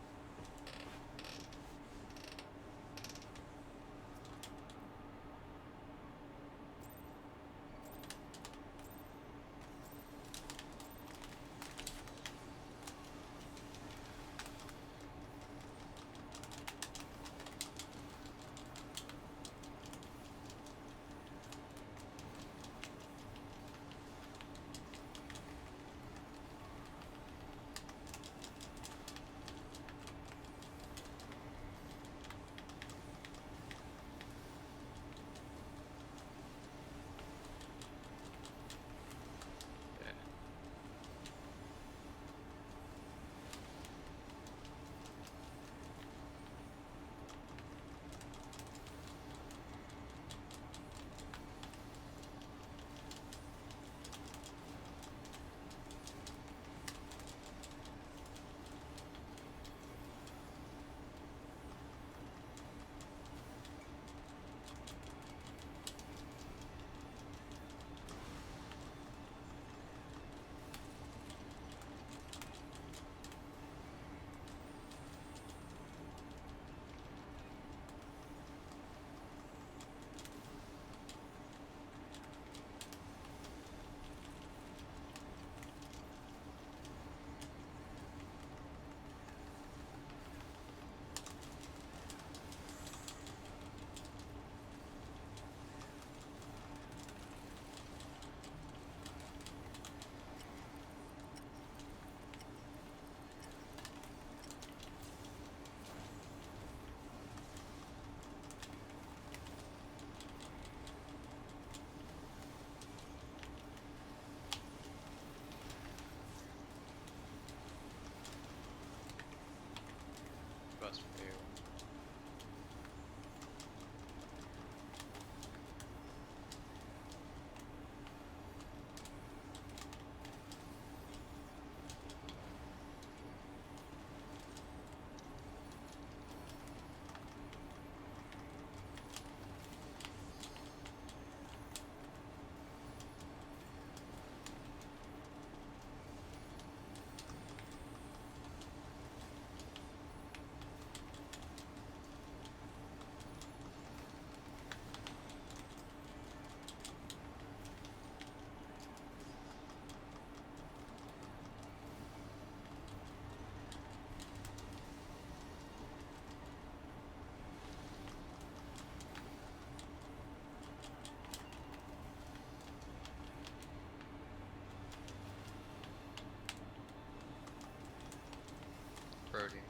Birdie.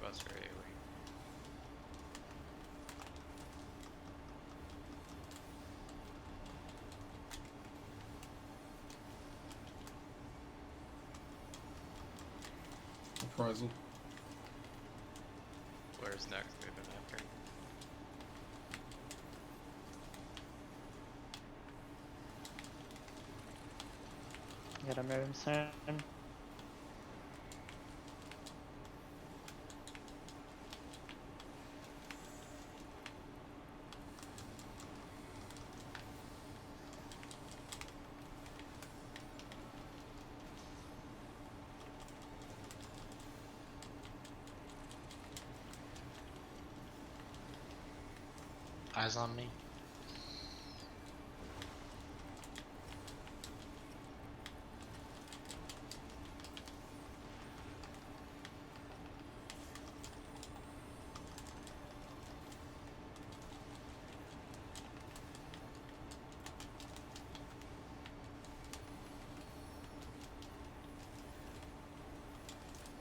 Buster AoE. Reprisal. Where's next? Moving after. Gotta move him soon. Eyes on me.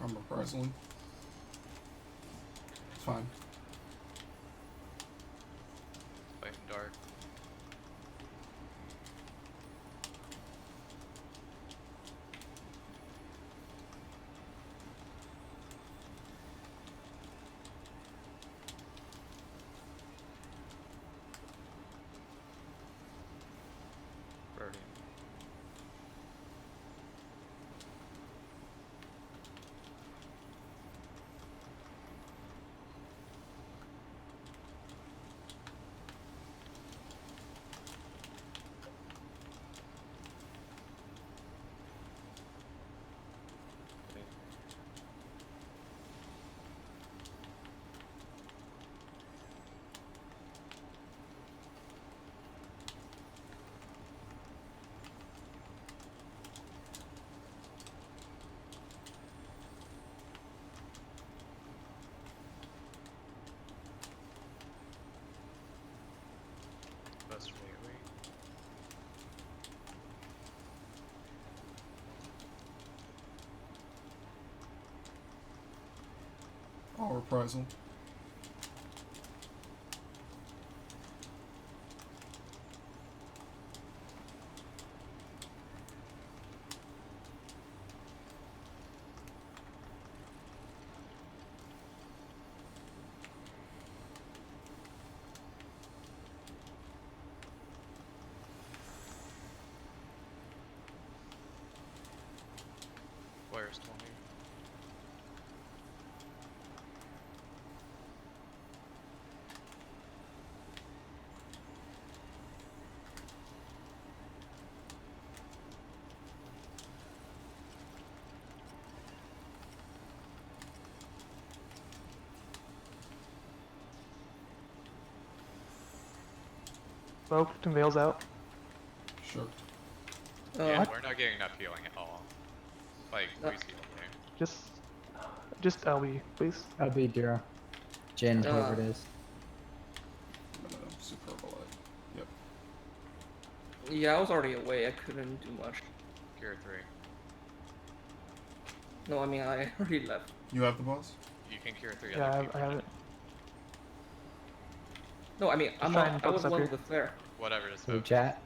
I'm reprisaling. It's fine. Fighting dark. Birdie. Buster AoE. All reprisal. Players 20. Smoked and Veil's out. Sure. Yeah, we're not getting enough healing at all. Like, please heal me. Just LB, please. LB Duro. Jin, whoever it is. I'm gonna superbolite. Yep. Yeah, I was already away. I couldn't do much. Cure 3. No, I mean I already left. You have the boss? You can cure 3 Yeah, other I people. have it. No, I mean I'm try not, and I was focus up one here. with the flare. Whatever, just Hey, focus. chat.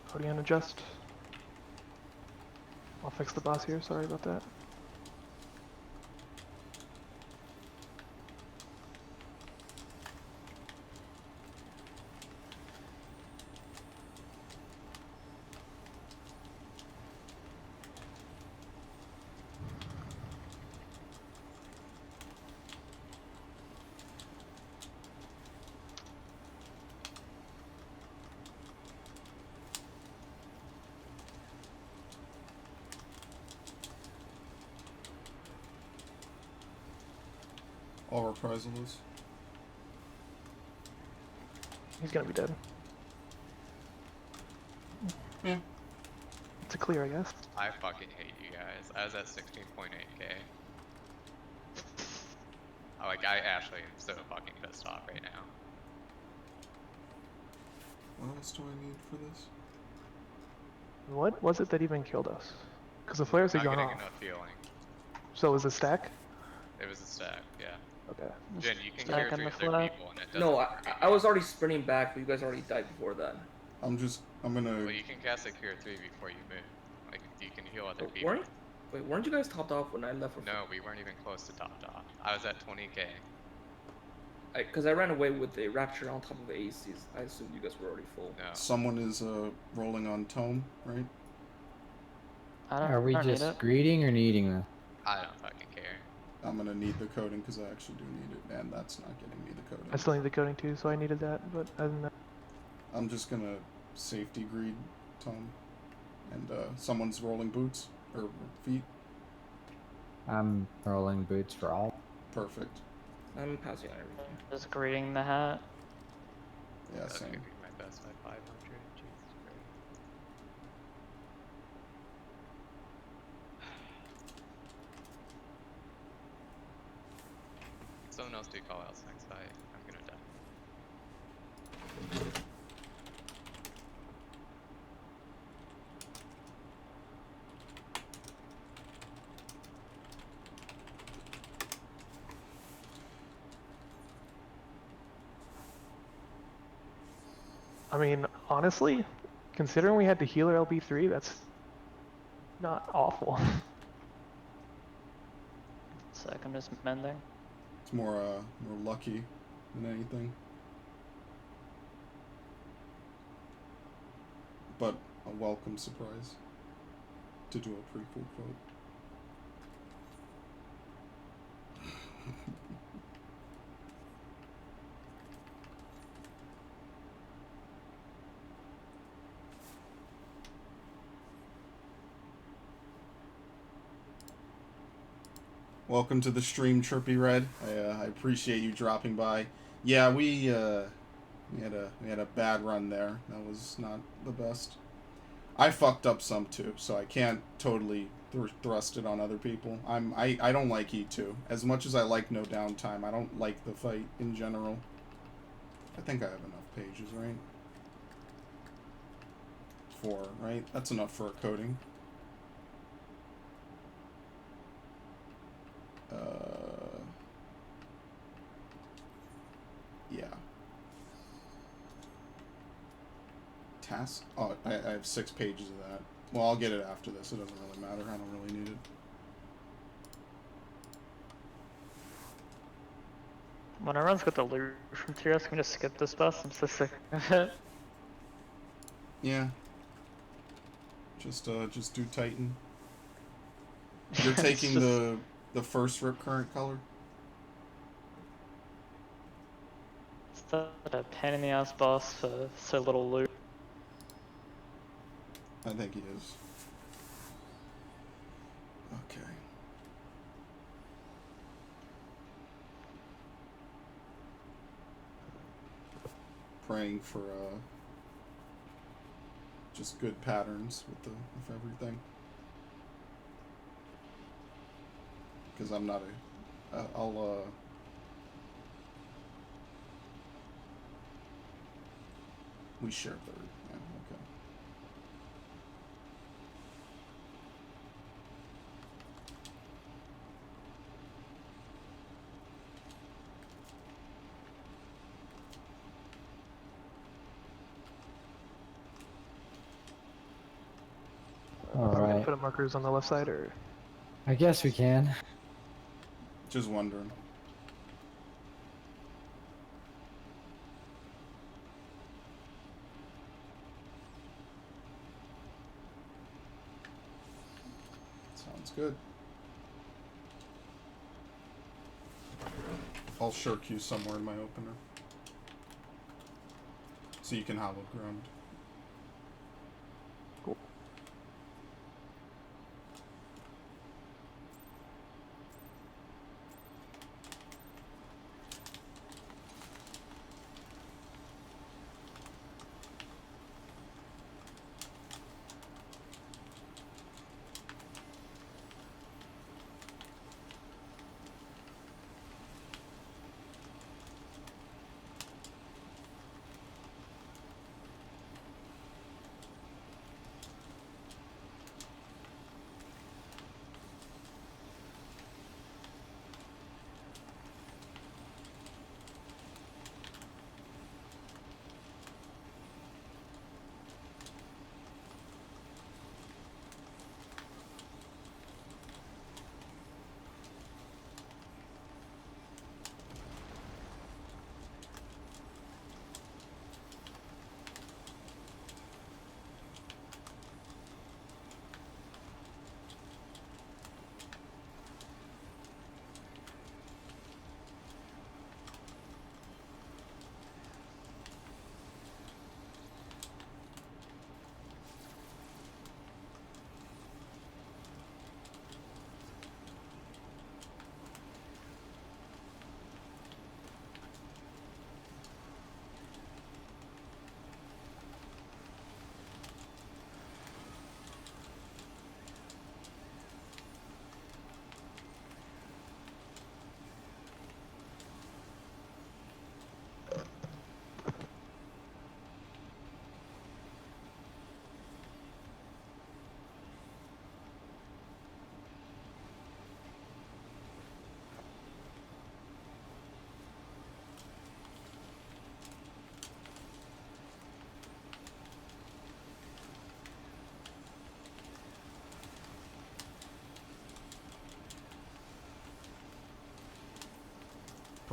Cody and adjust. I'll fix the boss here, sorry about that. All reprisal is. He's gonna be dead. Yeah. It's a clear, I guess. I fucking hate you guys. I was at 16.8k. Like, I actually am so fucking pissed off right now. What else do I need for this? What was it that even killed us? Because the flares had Not gone getting off. enough healing. So it was a stack? It was a stack, yeah. Okay. Jen, you can Stack clear on the 3 other flag. people and it doesn't No, work for me. I was already sprinting back, but you guys already died before that. I'm gonna. Well, you can cast a cure 3 before you move. Like, you can heal other people. Weren't you guys topped off when I left? No, we weren't even close to top. I was at 20k. Because I ran away with a Rapture on top of the ACs. I assumed you guys were already full. No. Someone is rolling on tome, right? Are we I don't need just it. greeting or needing this? I don't fucking care. I'm gonna need the coding because I actually do need it, and that's not getting me the coding. I still need the coding too, so I needed that, but other than that. I'm just gonna safety greed tome, and someone's rolling boots or feet. I'm rolling boots for all. Perfect. I'm passing on everything. Just greeting the hat. Yeah, That's same. gonna be my best by 500. Jesus Christ. Someone else do call outs next fight. I'm gonna die. I mean, honestly, considering we had to heal our LB3, that's not awful. Sec, I'm just mending. It's more lucky than anything. But a welcome surprise to do a prequel quote. Welcome to the stream, Trippy Red. I appreciate you dropping by. Yeah, we had a bad run there. That was not the best. I fucked up some too, so I can't totally thrust it on other people. I don't like E2 as much as I like No Downtime. I don't like the fight in general. I think I have enough pages, right? 4, right? That's enough for a coding. Yeah. Task? Oh, I have 6 pages of that. Well, I'll get it after this. It doesn't really matter. I don't really need it. When everyone's got the loot from TRS, can we just skip this bus? I'm so sick of it. Yeah. Just do Titan. You're taking just... the first rip current color? It's a pain in the ass boss for so little loot. I think he is. Okay. Praying for just good patterns with everything. Because I'm not I'll we share third. Yeah, okay. Alright. Put up markers on the left side, or I guess we can. Just wondering. Sounds good. I'll shirk you somewhere in my opener. So you can hollow ground. cool.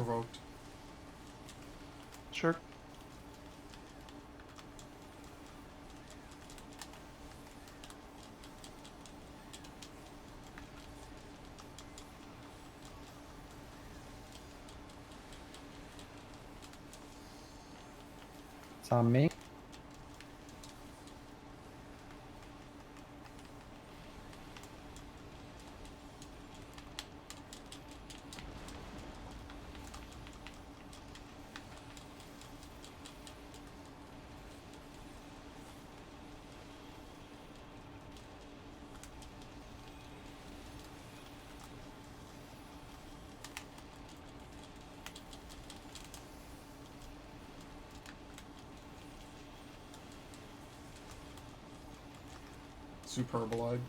Unprovoked. Sure. It's on me. Superbolide.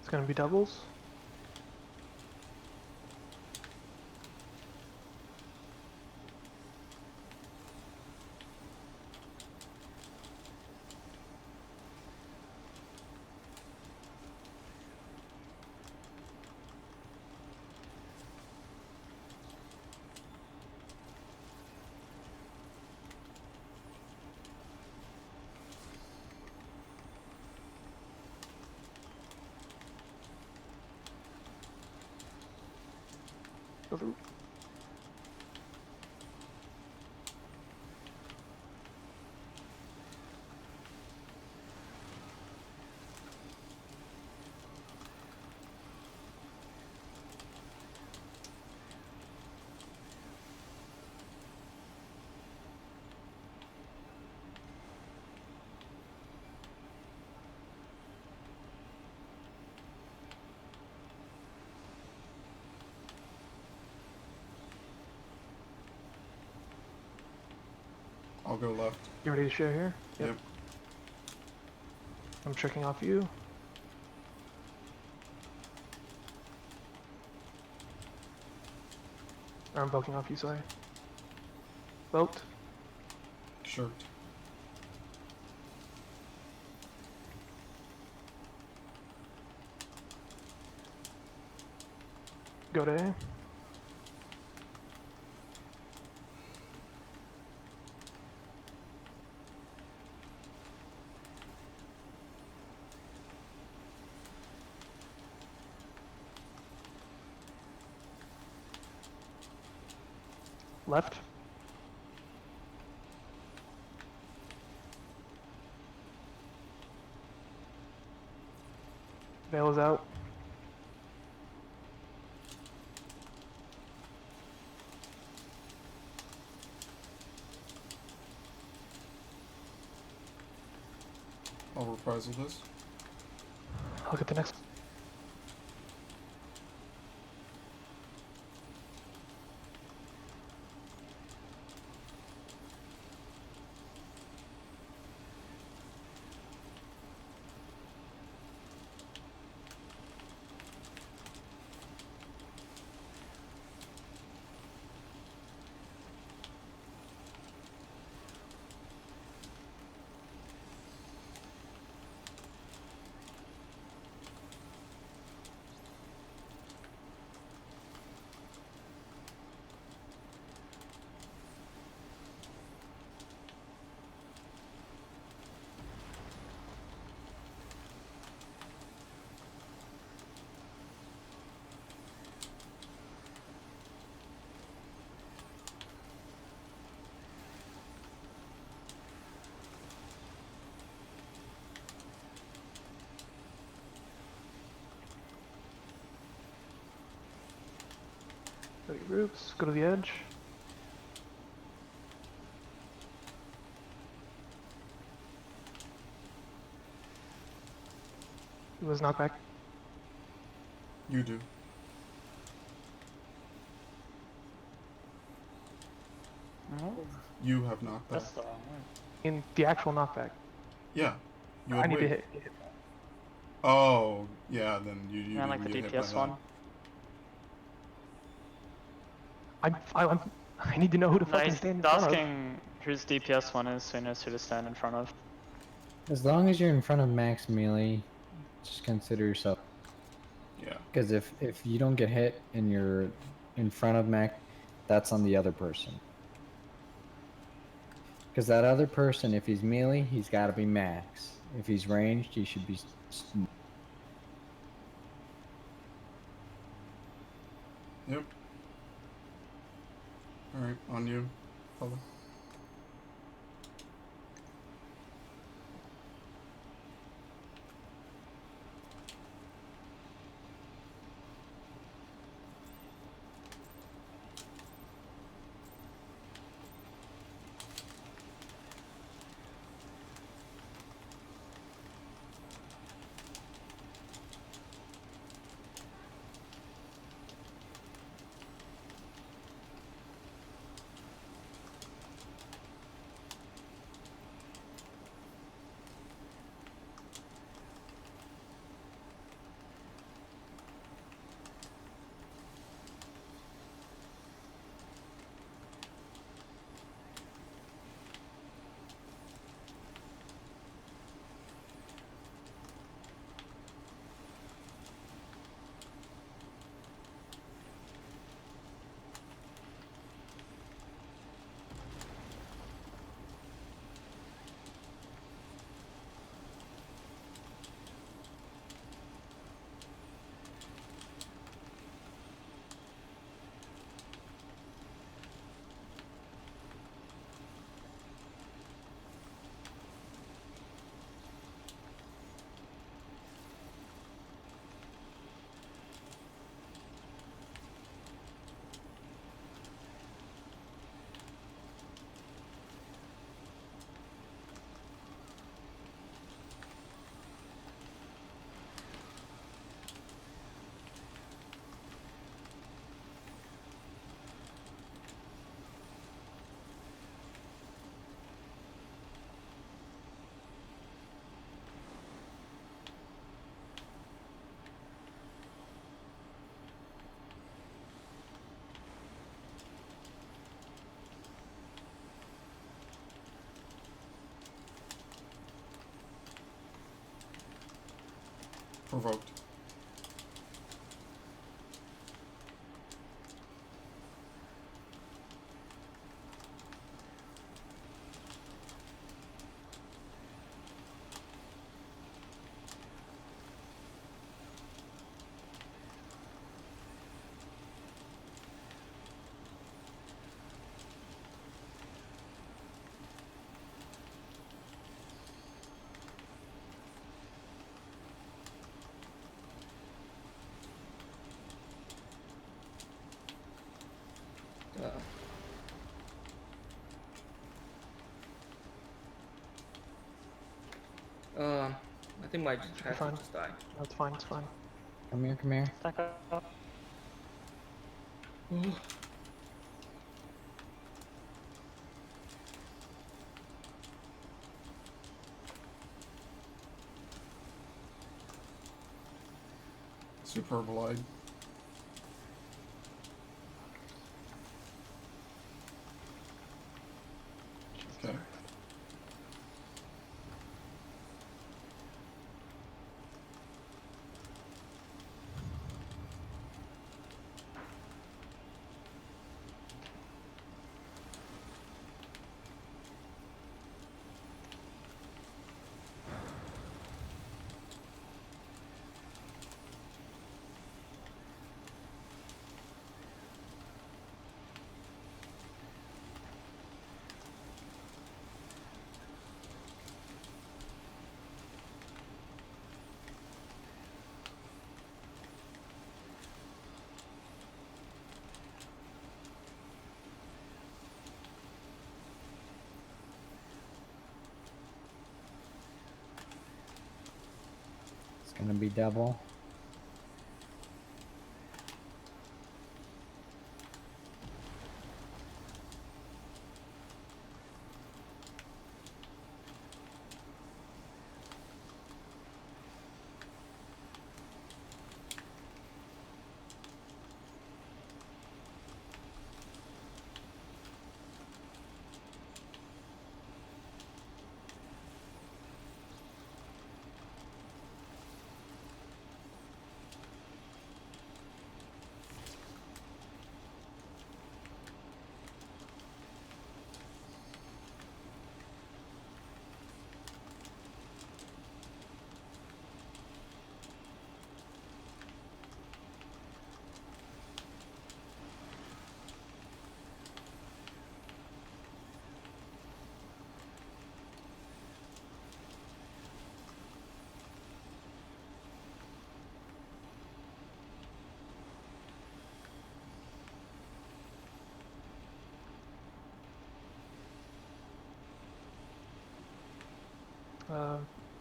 It's gonna be doubles. Go through. I'll go left. You ready to share here? Yep. I'm checking off you. Or I'm poking off you, sorry. Vote. Shirt. Go to A. Left. Veil is out. I'll reprisal this. I'll get the next. Go to your groups, go to the edge. Who was knocked back? You do. You have knocked back. That's the wrong one. In the actual knockback. Yeah. You I had need to wait. hit. Oh, yeah, then you And like didn't the get hit by DPS that. one. I need to know who to No, fucking he's stand in front of. asking whose DPS one is, so he knows who to stand in front of. As long as you're in front of max melee, just consider yourself. Yeah. Because if you don't get hit and you're in front of max, that's on the other person. Because that other person, if he's melee, he's got to be max. If he's ranged, he should be. Yep. Alright, on you, fella. Provoked. I think my chat fine. just died. That's fine, it's fine. Come here, come here. Stack up. Superbolide. Okay. Gonna be double.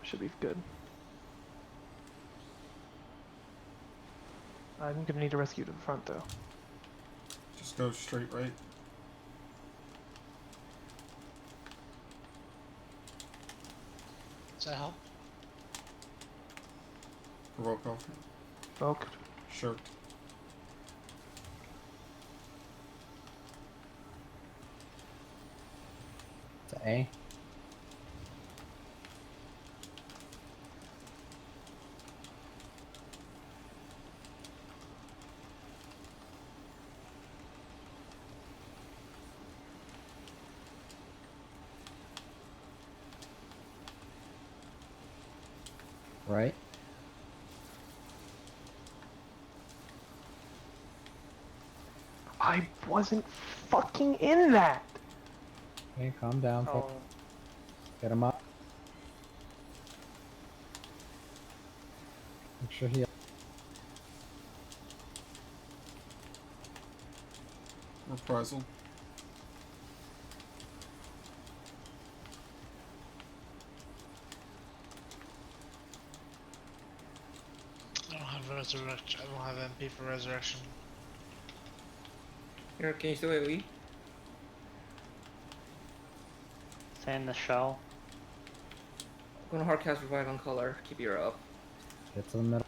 Should be good. I'm gonna need to rescue to the front though. Just go straight right. Does that help? Provoke off. Smoked. Sure. It's A. Right. I wasn't fucking in that! Okay, calm down. Oh. Get him up. Make sure he. Reprisal. I don't have resurrection. I don't have MP for resurrection. Here, can you still AoE? Stay in the shell. I'm gonna hardcast revive on color. Keep your up. Get to the middle.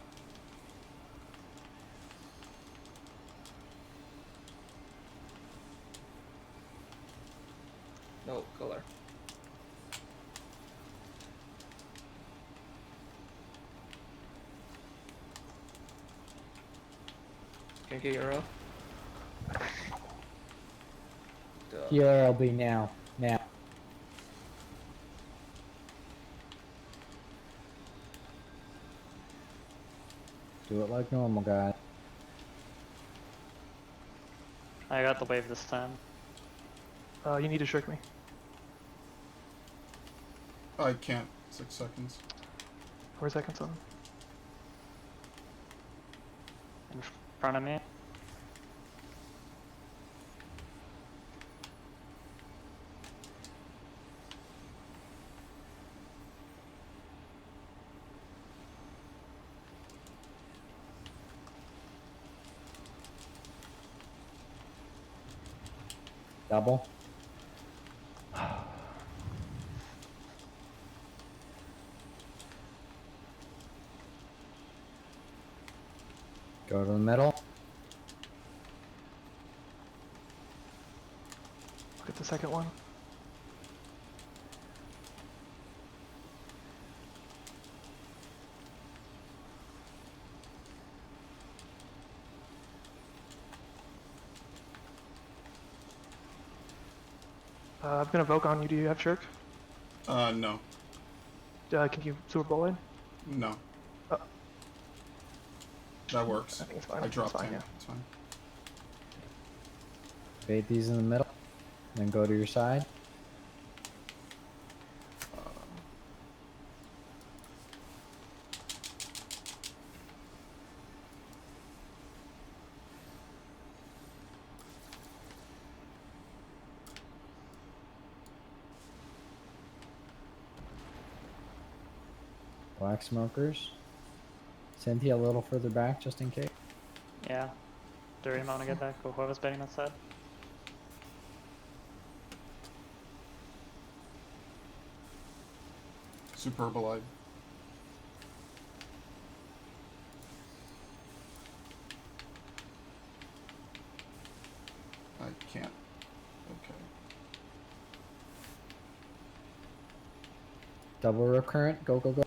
No, color. Can you get your up? Healer LB now. Now. Do it like normal, guys. I got the wave this time. You need to shirk me. I can't. 6 seconds. 4 seconds on. In front of me. Double. Go to the middle. Look at the second one. I'm gonna Vogue on you. Do you have shirk? No. Can you sewer bowl in? No. Uh, That works. I think it's fine. I dropped it's fine, him. yeah. It's fine. Bait these in the middle. Then go to your side. Black smokers. Cynthia a little further back, just in case. Yeah. Do you want to get back, or whoever's betting that side? Superbolide. I can't. Okay. Double recurrent. Go, go, go.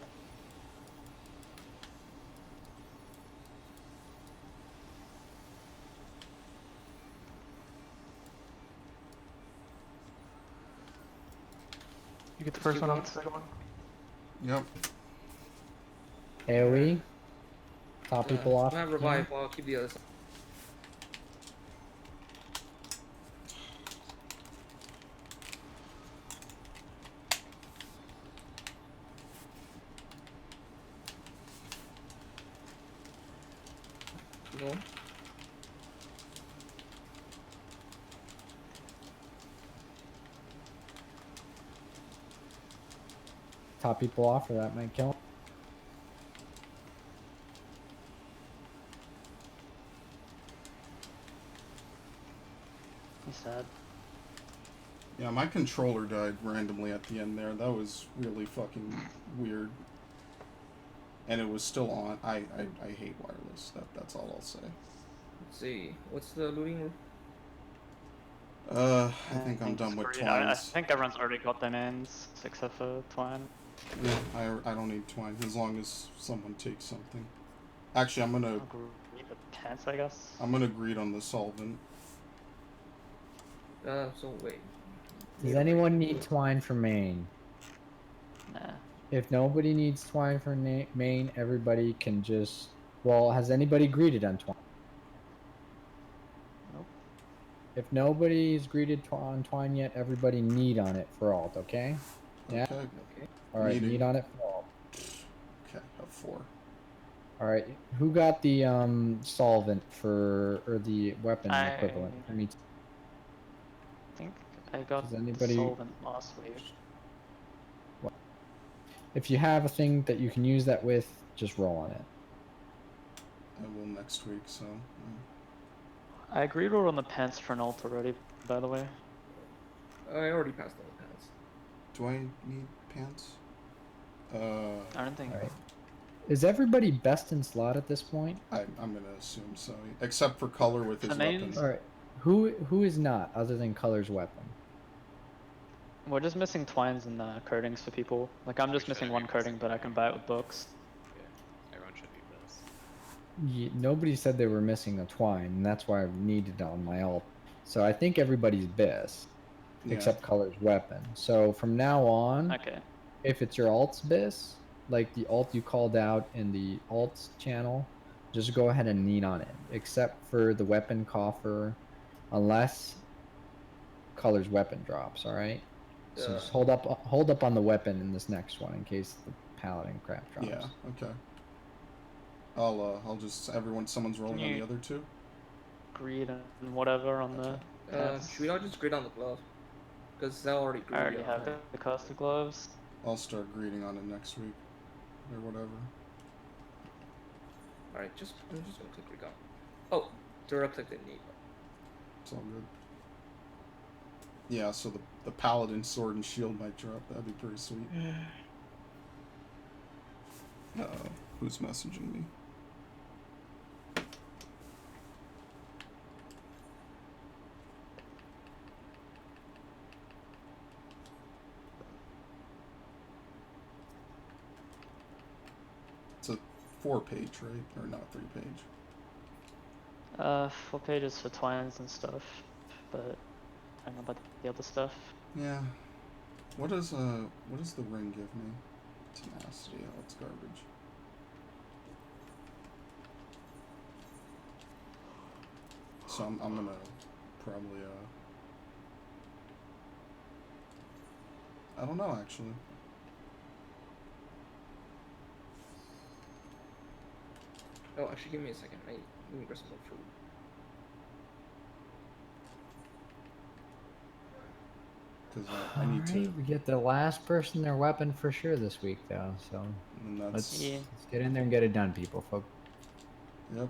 You get the first one, I'll get the second one. Yep. AoE. Top people off. I have revive. I'll keep the other side. No. Top people off, or that might kill him. He's sad. Yeah, my controller died randomly at the end there. That was really fucking weird. And it was still on. I hate wireless. That's all I'll say. Let's see. What's the looting room? I think I'm done with Screwed. I twines. think everyone's already got their mains, except for Twine. Yeah, I don't need twine as long as someone takes something. Actually, I'm gonna Greed the pants, I guess. I'm gonna greed on the solvent. So wait. Does anyone need twine for main? Nah. If nobody needs twine for main, everybody can just. Well, has anybody greeted on twine? Nope. If nobody's greeted on twine yet, everybody need on it for alt, okay? Yeah? Okay. Okay. Alright, Needing. need on it for alt. Okay, have 4. Alright, who got the solvent for, or the weapon equivalent? I mean, I think I got Does anybody- solvent last week. if you have a thing that you can use that with, just roll on it. I will next week, so. I agreed on the pants for an ult already, by the way. I already passed all the paths. Do I need pants? I don't think. Alright. Is everybody best in slot at this point? I'm gonna assume so. Except for color with his The main- weapons. Alright. Who is not, other than Color's weapon? We're just missing twines and coatings for people. Like, I'm just missing one coating, but I can buy it with books. Yeah, everyone should be this. Nobody said they were missing a twine, and that's why I needed it on my alt. So I think everybody's bis, Yeah. except Color's weapon. So from now on, Okay. if it's your alt's bis, like the alt you called out in the alt channel, just go ahead and need on it, except for the weapon coffer, unless Color's weapon drops. All right. So just hold up on the weapon in this next one in case the paladin crap drops. Yeah, okay. I'll just someone's rolling on you- the other two. Greed and whatever on the pants. Should we not just grid on the glove? Because I already I grid. already have the caster gloves. I'll start greeting on it next week. Or whatever. Alright, I'm just gonna click recon. Oh, direct click didn't need. It's all good. Yeah, so the paladin sword and shield might drop. That'd be pretty sweet. Who's messaging me? It's a 4-page, right? Or not 3-page? 4 pages for twines and stuff, but I don't know about the other stuff. Yeah. What does the ring give me? Tenacity. Oh, it's garbage. So I'm gonna probably I don't know actually. Oh, actually, give me a second. Let me grab some more food. because I need to. Alright, we get the last person their weapon for sure this week, though. So And that's let's Yeah. get in there and get it done, people. yep.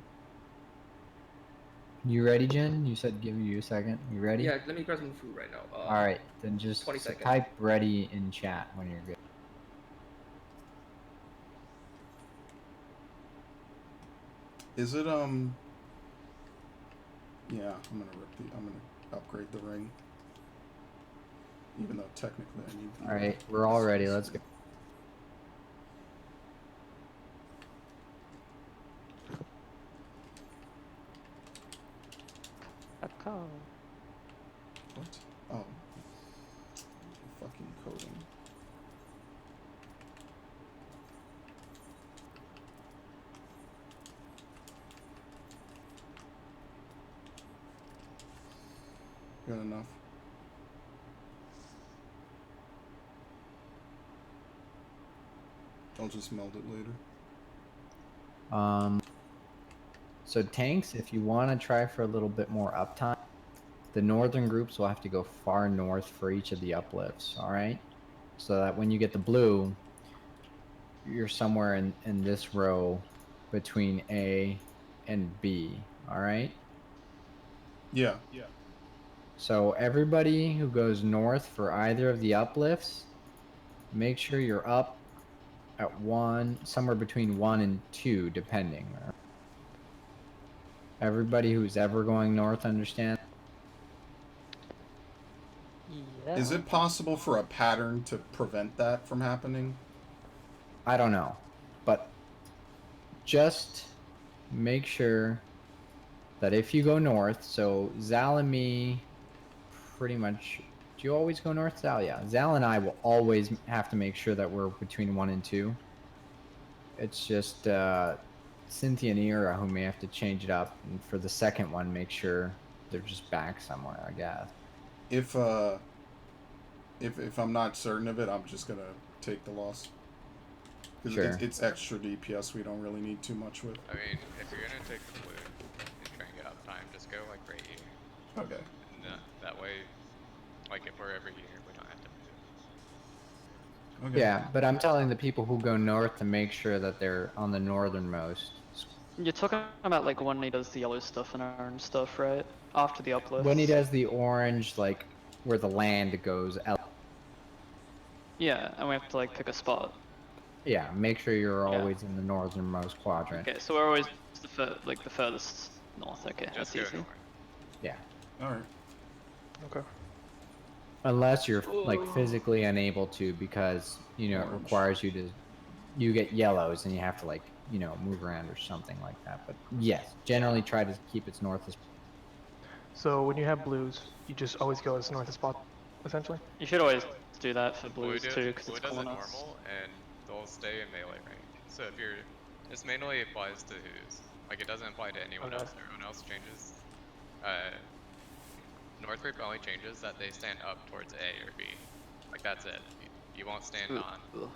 You ready, Jen? You said give you a second. You ready? Yeah, let me grab some food right now. Alright, then just 20 seconds. type ready in chat when you're good. Is it Yeah, I'm gonna upgrade the ring. Even though technically I need the Alright, we're all ready. Let's go. Capcom. What? Oh. Fucking coding. Good enough. I'll just meld it later. So tanks, if you want to try for a little bit more uptime, the northern groups will have to go far north for each of the uplifts, alright? So that when you get the blue, you're somewhere in this row between A and B, alright? Yeah. So everybody who goes north for either of the uplifts, make sure you're up at somewhere between 1 and 2, depending. Everybody who's ever going north understand? Yeah. Is it possible for a pattern to prevent that from happening? I don't know, but just make sure that if you go north, so Zal and me, pretty much. Do you always go north, Zal? Yeah, Zal and I will always have to make sure that we're between 1 and 2. It's just Cynthia and Ira who may have to change it up, and for the second one, make sure they're just back somewhere, I guess. If I'm not certain of it, I'm just gonna take the loss. Because Sure. it's extra DPS we don't really need too much with. I mean, if you're gonna take the blue and try and get up time, just go like right here. Okay. And that way, like if we're ever here, we don't have to move. Okay. Yeah, but I'm telling the people who go north to make sure that they're on the northernmost. You're talking about like when he does the yellow stuff and orange stuff, right? After the uplift. When he does the orange, like where the land goes, Yeah, and we have to like pick a spot. yeah, make sure you're Yeah. always in the northernmost quadrant. Okay, so we're always the furthest north. Okay, Just that's go easy. north. Yeah. Alright. Okay. Unless you're like physically unable to, because you know it Orange. requires you get yellows and you have to like move around or something like that. But yes, generally try to keep its north as. So when you have blues, you just always go as north as possible, essentially. You should always do that for Blue blues too, because Blue it's does it corners. normal, and they'll stay in melee range. So if you're, this mainly applies to who's. Like it doesn't apply to anyone Okay. else. Everyone else changes. North group only changes that they stand up towards A or B. Like that's it. You won't stand on Ugh.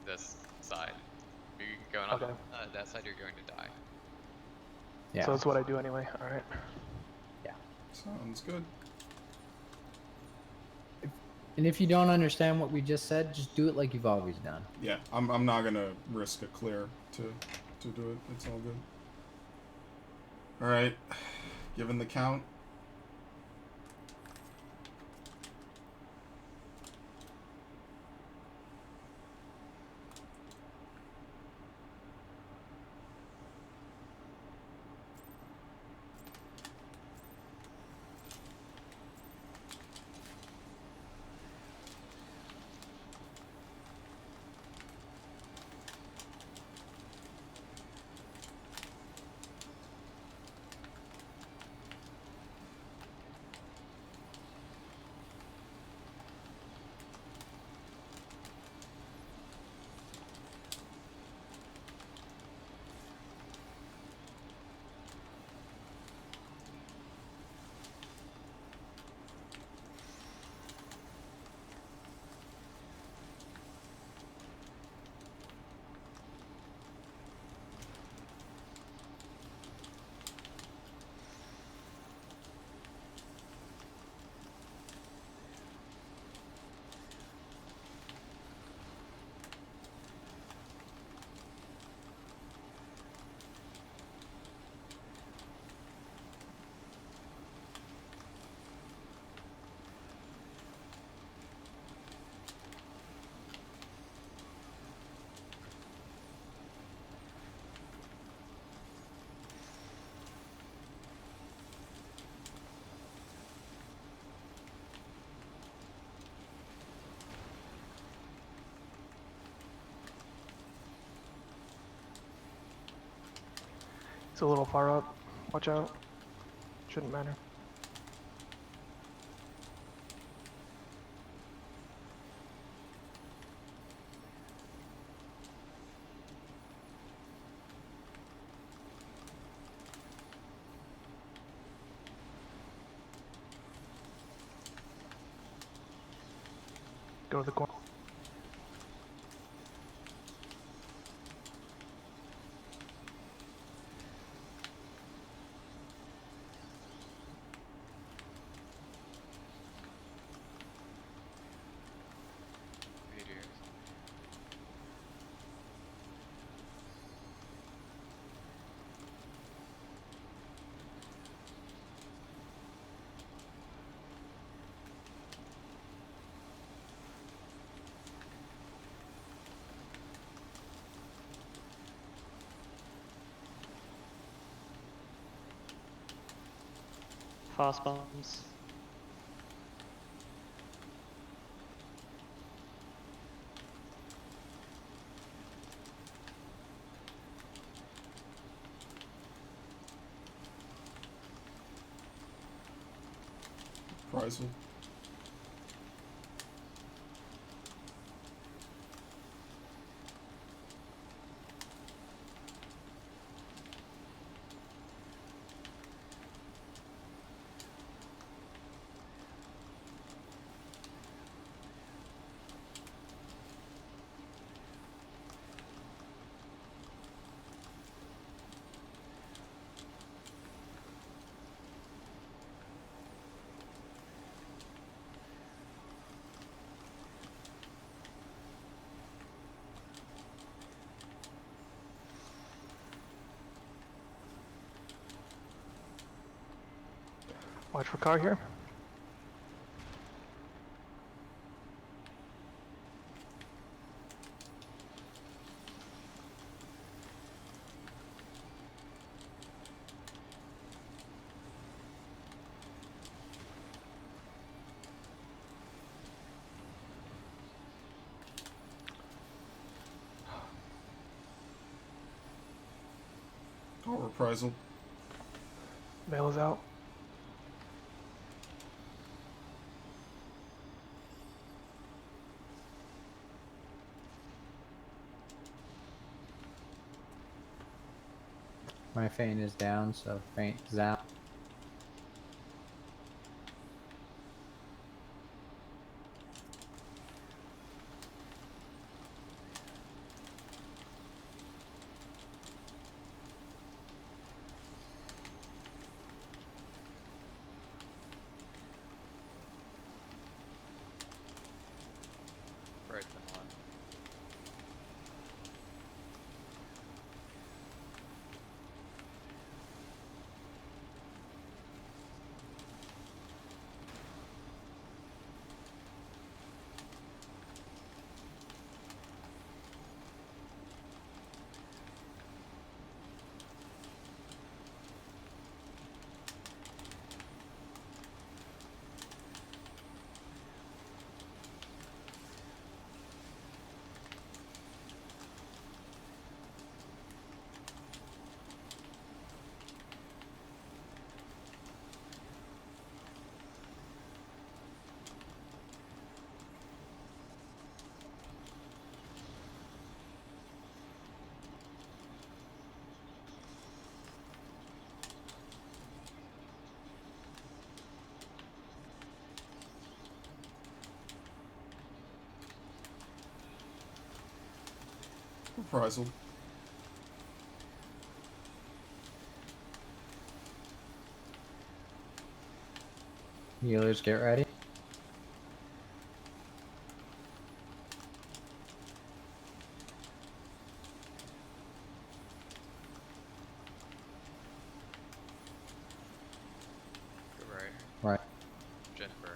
this side. If you're going on Okay. that side, you're going to die. Yeah. So that's what I do anyway. All right. Sounds good. And if you don't understand what we just said, just do it like you've always done. Yeah, I'm not gonna risk a clear to do it. It's all good. Alright. Given the count. a little far up. Watch out. Shouldn't matter. Go to the corner. Meteors. Fast bombs. Reprisal. Watch for car here. Call reprisal. Mail is out. My feint is down, so feint zap. Right then one. Reprisal. Healers, get ready. Go right. Right. Gen first.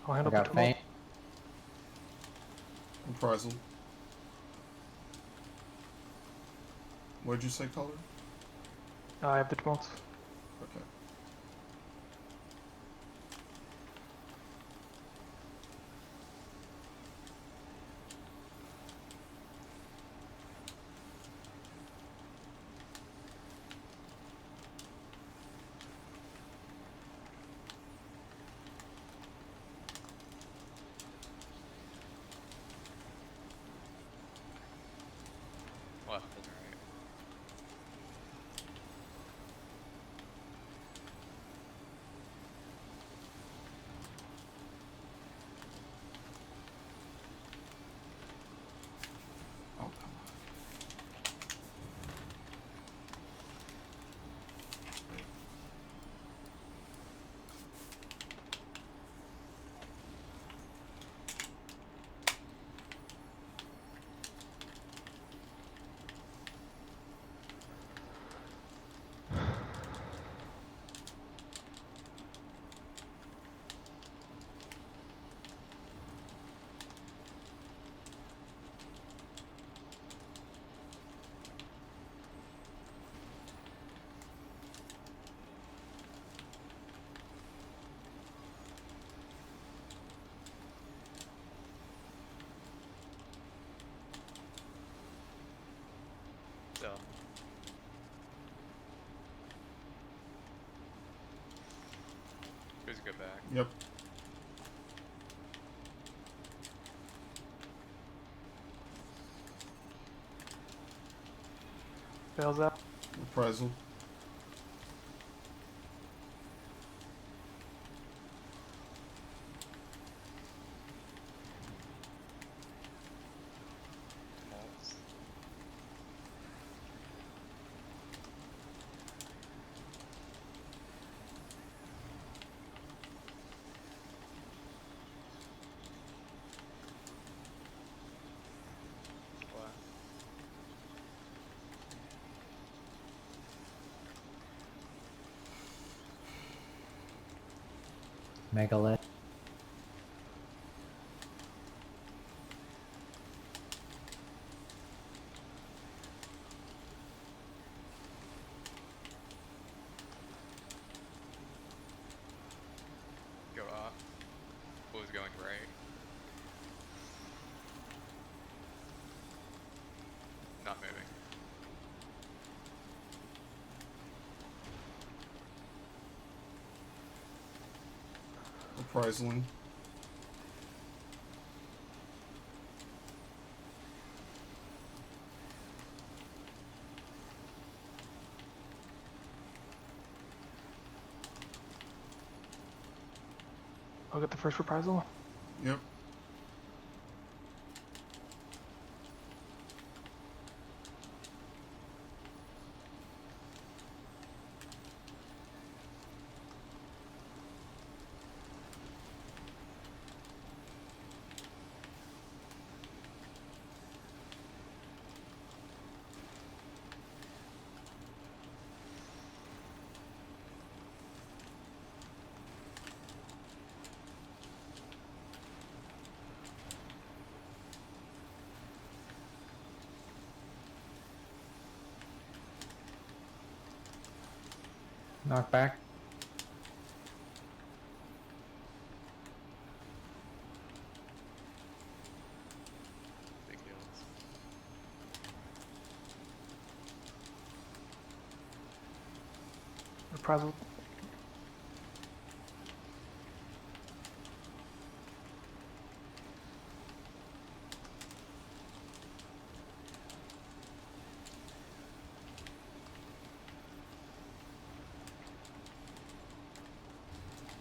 I'll I handle the got tumult. faint. Reprisal. What'd you say, color? I have the tumults. Okay. Left and right. Oh, come on. So. Who's go back? Yep. Fails out. Reprisal. Tumults. What? Megalith. Go up. Blue's going right. Not moving. Reprisaling. I'll get the first reprisal. Yep. Knockback. Big heals. Reprisal.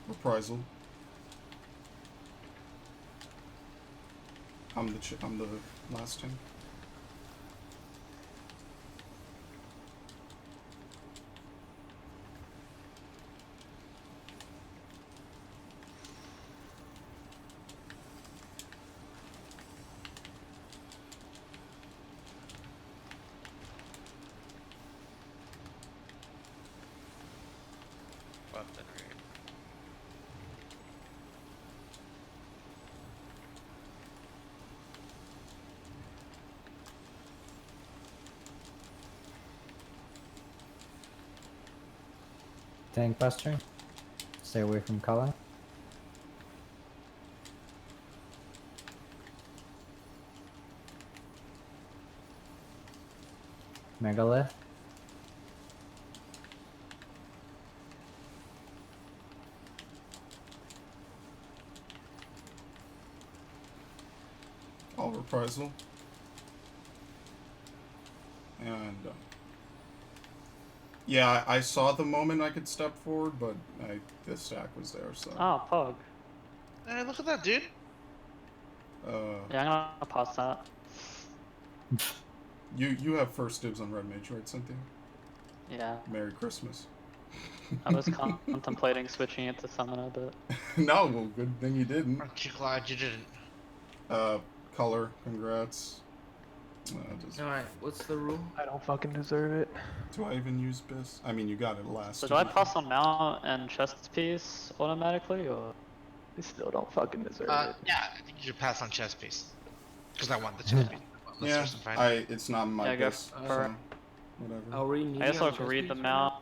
Reprisal. I'm the last team. Left and right. Tank Buster. Stay away from color. Megalith. All reprisal. And yeah, I saw the moment I could step forward, but the stack was there, so. Oh, Pug. Hey, look at that, dude. Yeah, I'm gonna pass that. You have first dibs on Red Mage, right, Cynthia? Yeah. Merry Christmas. I was contemplating switching it to Summoner, but No, well, good thing you didn't. Aren't you glad you didn't? Color, congrats. Alright, what's the rule? I don't fucking deserve it. Do I even use Biss? I mean, you got it last. so do I pass on mount and chest piece automatically, or? I still don't fucking deserve it. Yeah, I think you should pass on chest piece. Because I want the chest piece. Let's Yeah, first and find it's not my Yeah, go Biss, for so whatever. Are we needing I guess I'll on have to read the chest mount.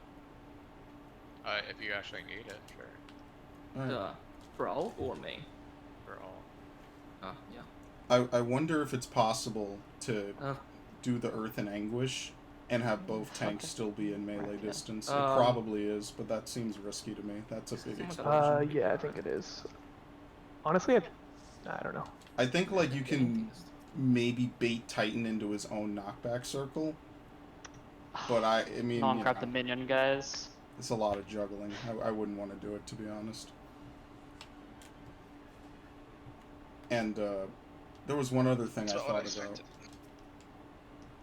If you actually need it, sure. Alright. for all or main? For all. Ah, yeah. I wonder if it's possible to Uh, do the Earth and Anguish and have both tanks still be in melee distance. It Um, probably is, but that seems risky to me. That's a big my explosion. Yeah, I think it is. Honestly, I don't know. I think like you can maybe bait Titan into his own knockback circle, but I mean, Non you grab know, the minion guys. it's a lot of juggling. I wouldn't want to do it, to be honest. And there was one other thing That's I what I thought about. expected.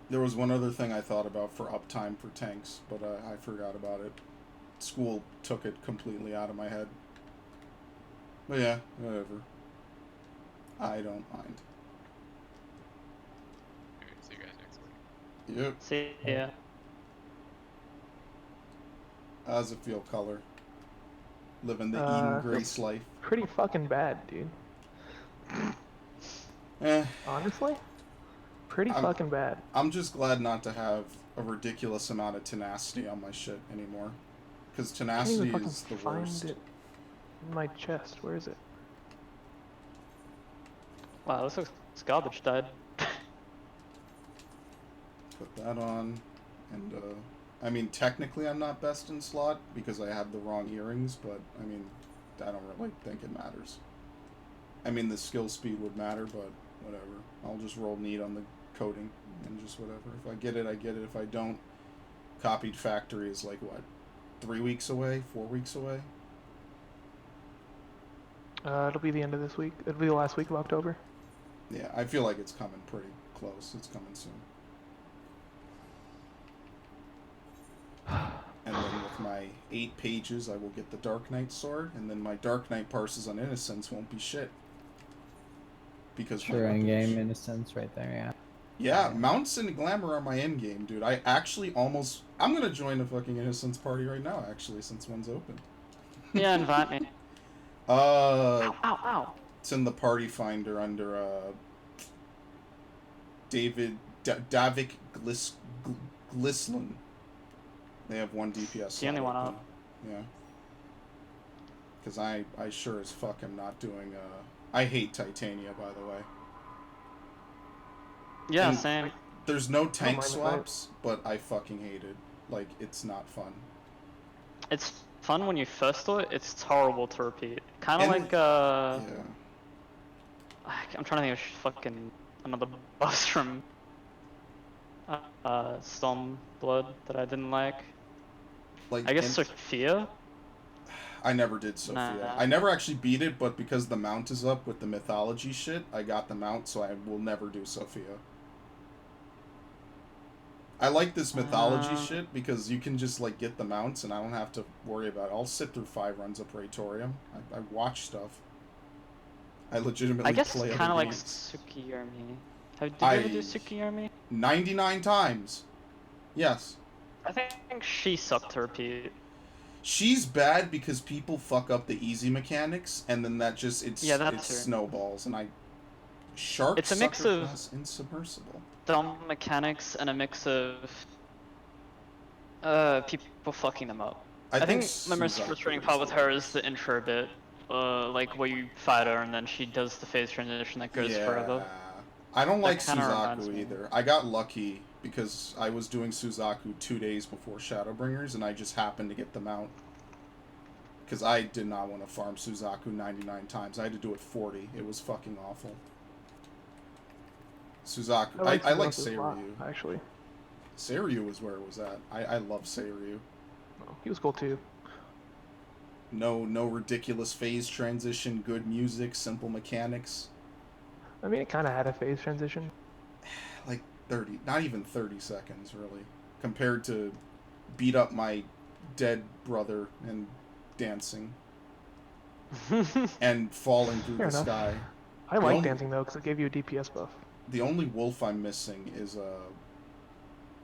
There was one other thing I thought about for uptime for tanks, but I forgot about it. School took it completely out of my head. But yeah, whatever. I don't mind. Alright, see you guys next week. Yep. See ya. How's it feel, Color? Living the Uh, Eden Grace life. Pretty fucking bad, dude. Honestly? Pretty fucking bad. I'm just glad not to have a ridiculous amount of tenacity on my shit anymore. Because I can't tenacity even fucking is the find worst. it in my chest. Where is it? Wow, this looks garbage died. Put that on. And, I mean, technically I'm not best in slot because I have the wrong earrings, but, I mean, I don't really think it matters. I mean, the skill speed would matter, but whatever. I'll just roll neat on the coding and just whatever. If I get it, I get it. If I don't, copied factory is like, what, 3 weeks away? 4 weeks away? It'll be the end of this week. It'll be the last week of October. Yeah, I feel like it's coming pretty close. It's coming soon. And then with my 8 pages, I will get the Dark Knight sword, and then my Dark Knight parses on Innocence won't be shit. Because my Sure, weapons- in-game innocence right there, yeah. Yeah, mounts and glamour are my end game, dude. I actually almost... I'm gonna join a fucking Innocence party right now, actually, since one's open. Yeah, invite me. Uh, Ow, ow. it's in the party finder under, Davik Glislin. They have 1 DPS. The only slot one open. up. Yeah. Because I sure as fuck am not doing, I hate Titania, by the way. Yeah, And same. There's no tank mind if I- swaps, but I fucking hate it. Like, it's not fun. It's fun when you first do it, it's horrible to repeat. Kinda And- like, Yeah. I'm trying to think of fucking another boss from Stormblood that I didn't like. Like, I guess and- Sophia? I never did Sophia. Nah. I never actually beat it, but because the mount is up with the mythology shit, I got the mount, so I will never do Sophia. I like this mythology shit because you can just like get the mounts and I don't have to worry about it. I'll sit through 5 runs of Praetorium. I watch stuff. I legitimately I guess play kinda other like games. Tsukiyomi. Did you ever do Tsukiyomi? 99 times. Yes. I think she sucked to repeat. She's bad because people fuck up the easy mechanics, and then that just it Yeah, that too. snowballs. And Shark It's a mix Sucker of- class insubmersible. Dumb mechanics and a mix of people fucking them up. I think the most Suzaku frustrating is part with the her is worst. the intro bit. Like where you fight her and then she does the phase transition that goes forever. I don't That like kinda reminds Suzaku me. either. I got lucky because I was doing Suzaku 2 days before Shadowbringers, and I just happened to get them out. Because I did not want to farm Suzaku 99 times. I had to do it 40. It was fucking awful. Suzaku. I like Suzaku a lot, Seiryu. actually. Seiryu was where it was at. I love Seiryu. Oh, he was cool too. No ridiculous phase transition, good music, simple mechanics. I mean, it kind of had a phase transition. Like 30, not even 30 seconds, really. Compared to beat up my dead brother and dancing. And falling through Fair the enough. sky. I like dancing though, because it gave you a DPS buff. The only wolf I'm missing is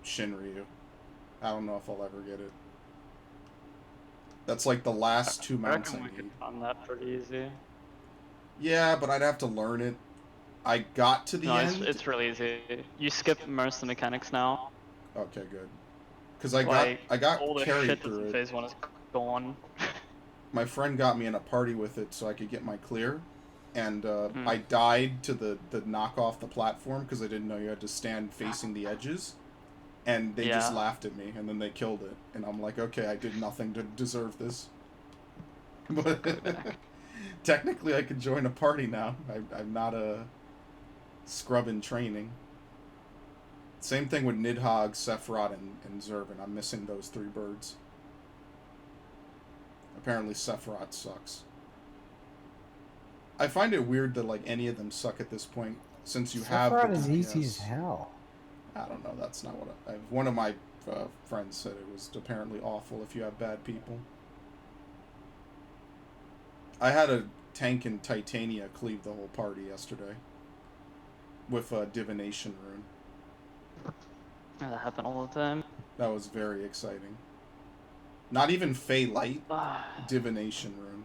Shinryu. I don't know if I'll ever get it. That's like the last 2 I mounts I reckon we could need. find that pretty easy. Yeah, but I'd have to learn it. I got to the No, end. it's really easy. You skip most of the mechanics now. Okay, good. Because I Like, got all the carried shit that's through in it. phase 1 is gone. My friend got me in a party with it so I could get my clear, and I died to the knock off the platform because I didn't know you had to stand facing the edges, and they just laughed at me, and then they killed it, and I'm like, okay, I did nothing to deserve this. But technically I could join a party now. I'm not a scrub in training. Same thing with Nidhogg, Sephiroth, and Zervin. I'm missing those 3 birds. Apparently Sephiroth sucks. I find it weird that like any of them suck at this point, since you have the Sephiroth is DPS. easy as hell. I don't know. That's not what one of my friends said. It was apparently awful if you have bad people. I had a tank in Titania cleave the whole party yesterday with a divination rune. That happened all the time. That was very exciting. Not even Fey Light, divination rune.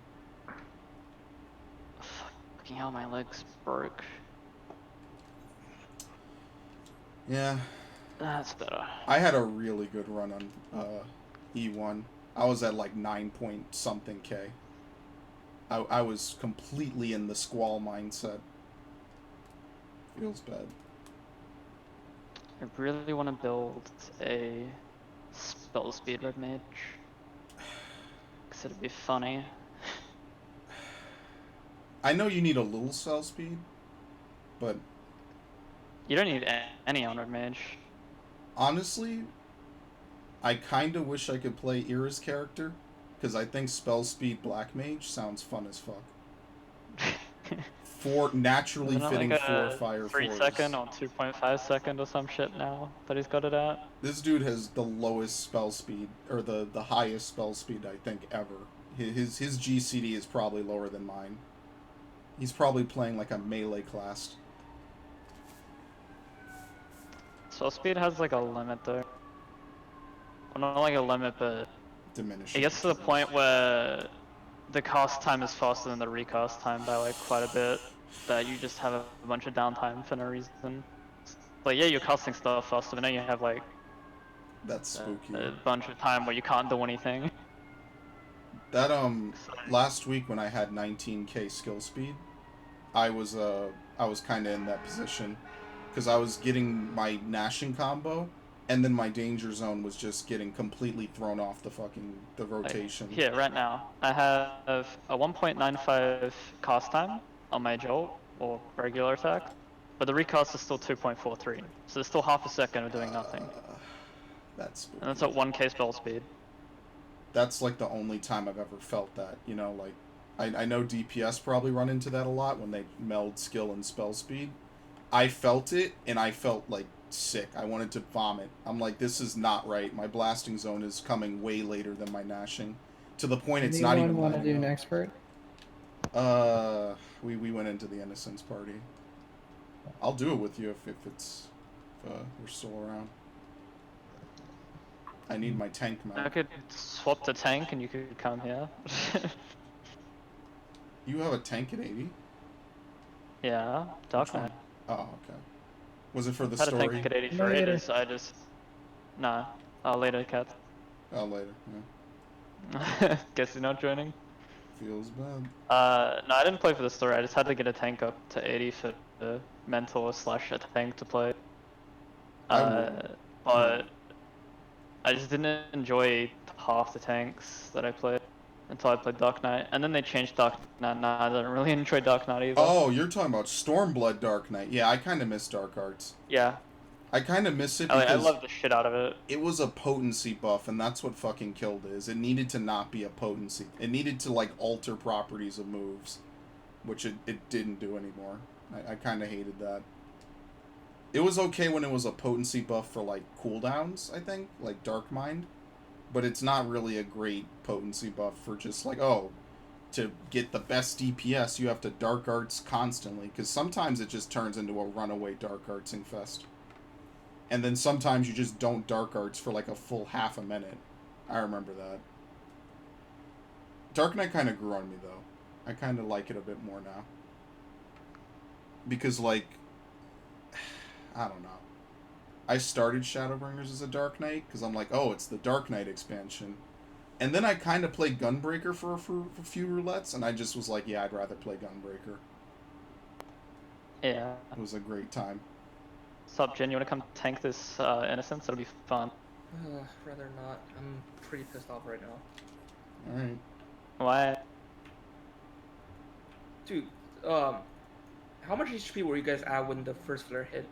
Fucking hell, my legs broke. Yeah. That's better. I had a really good run on E1. I was at like 9 point something K. I was completely in the squall mindset. Feels bad. I really want to build a spell speed red mage. Because it'd be funny. I know you need a little cell speed, but You don't need any on red mage. honestly, I kind of wish I could play Ira's character, because I think spell speed black mage sounds fun as fuck. Naturally Isn't it fitting like 4 fire 3 fours. second or 2.5 second or some shit now that he's got it at? This dude has the lowest spell speed, or the highest spell speed I think ever. His GCD is probably lower than mine. He's probably playing like a melee class. Spell speed has like a limit though. Well, not like a limit, but Diminishing. it gets to the point where the cast time is faster than the recast time by like quite a bit, that you just have a bunch of downtime for no reason. Like, yeah, you're casting stuff faster, but now you have like That's spooky. a bunch of time where you can't do anything. That last week when I had 19k skill speed, I was kind of in that position, because I was getting my gnashing combo, and then my danger zone was just getting completely thrown off the rotation. Like, here, right now, I have a 1.95 cast time on my jolt, or regular attack, but the recast is still 2.43, so there's still half a second of doing nothing. That's spooky. And that's at 1k spell speed. That's like the only time I've ever felt that, you know, like, I know DPS probably run into that a lot when they meld skill and spell speed. I felt it, and I felt like sick. I wanted to vomit. I'm like, this is not right. My blasting zone is coming way later than my gnashing, to the point it's not even. Want to do an expert? We went into the Innocence party. I'll do it with you if you're still around. I need my tank mount. I could swap the tank and you could come here. You have a tank at 80? Yeah, Dark Knight. Oh, okay. Was it for the I had a story? tank at 80 for Later. ages, so I just... Nah, later, cat. Oh, later, yeah. Guess you're not joining. Feels bad. No, I didn't play for the story. I just had to get a tank up to 80 for the mentor slash a tank to play. I would. But I just didn't enjoy half the tanks that I played until I played Dark Knight, and then they changed Dark Knight. Nah, I didn't really enjoy Dark Knight either. Oh, you're talking about Stormblood Dark Knight. Yeah, I kind of miss Dark Arts. Yeah. I kind of miss it I because love the shit out of it. it was a potency buff, and that's what fucking killed it. Is it needed to not be a potency. It needed to like alter properties of moves, which it didn't do anymore. I kind of hated that. It was okay when it was a potency buff for like cooldowns, I think, like Dark Mind, but it's not really a great potency buff for just like, oh, to get the best DPS you have to Dark Arts constantly, because sometimes it just turns into a runaway Dark Artsing fest. And then sometimes you just don't Dark Arts for like a full half a minute. I remember that. Dark Knight kind of grew on me though. I kind of like it a bit more now. Because like, I don't know. I started Shadowbringers as a Dark Knight because I'm like, oh, it's the Dark Knight expansion. And then I kind of played Gunbreaker for a few roulettes, and I just was like, yeah, I'd rather play Gunbreaker. Yeah. It was a great time. Sup, Jin? You wanna come tank this Innocence? It'll be fun. Rather not. I'm pretty pissed off right now. Alright. Why? Dude, how much HP were you guys at when the first flare hit?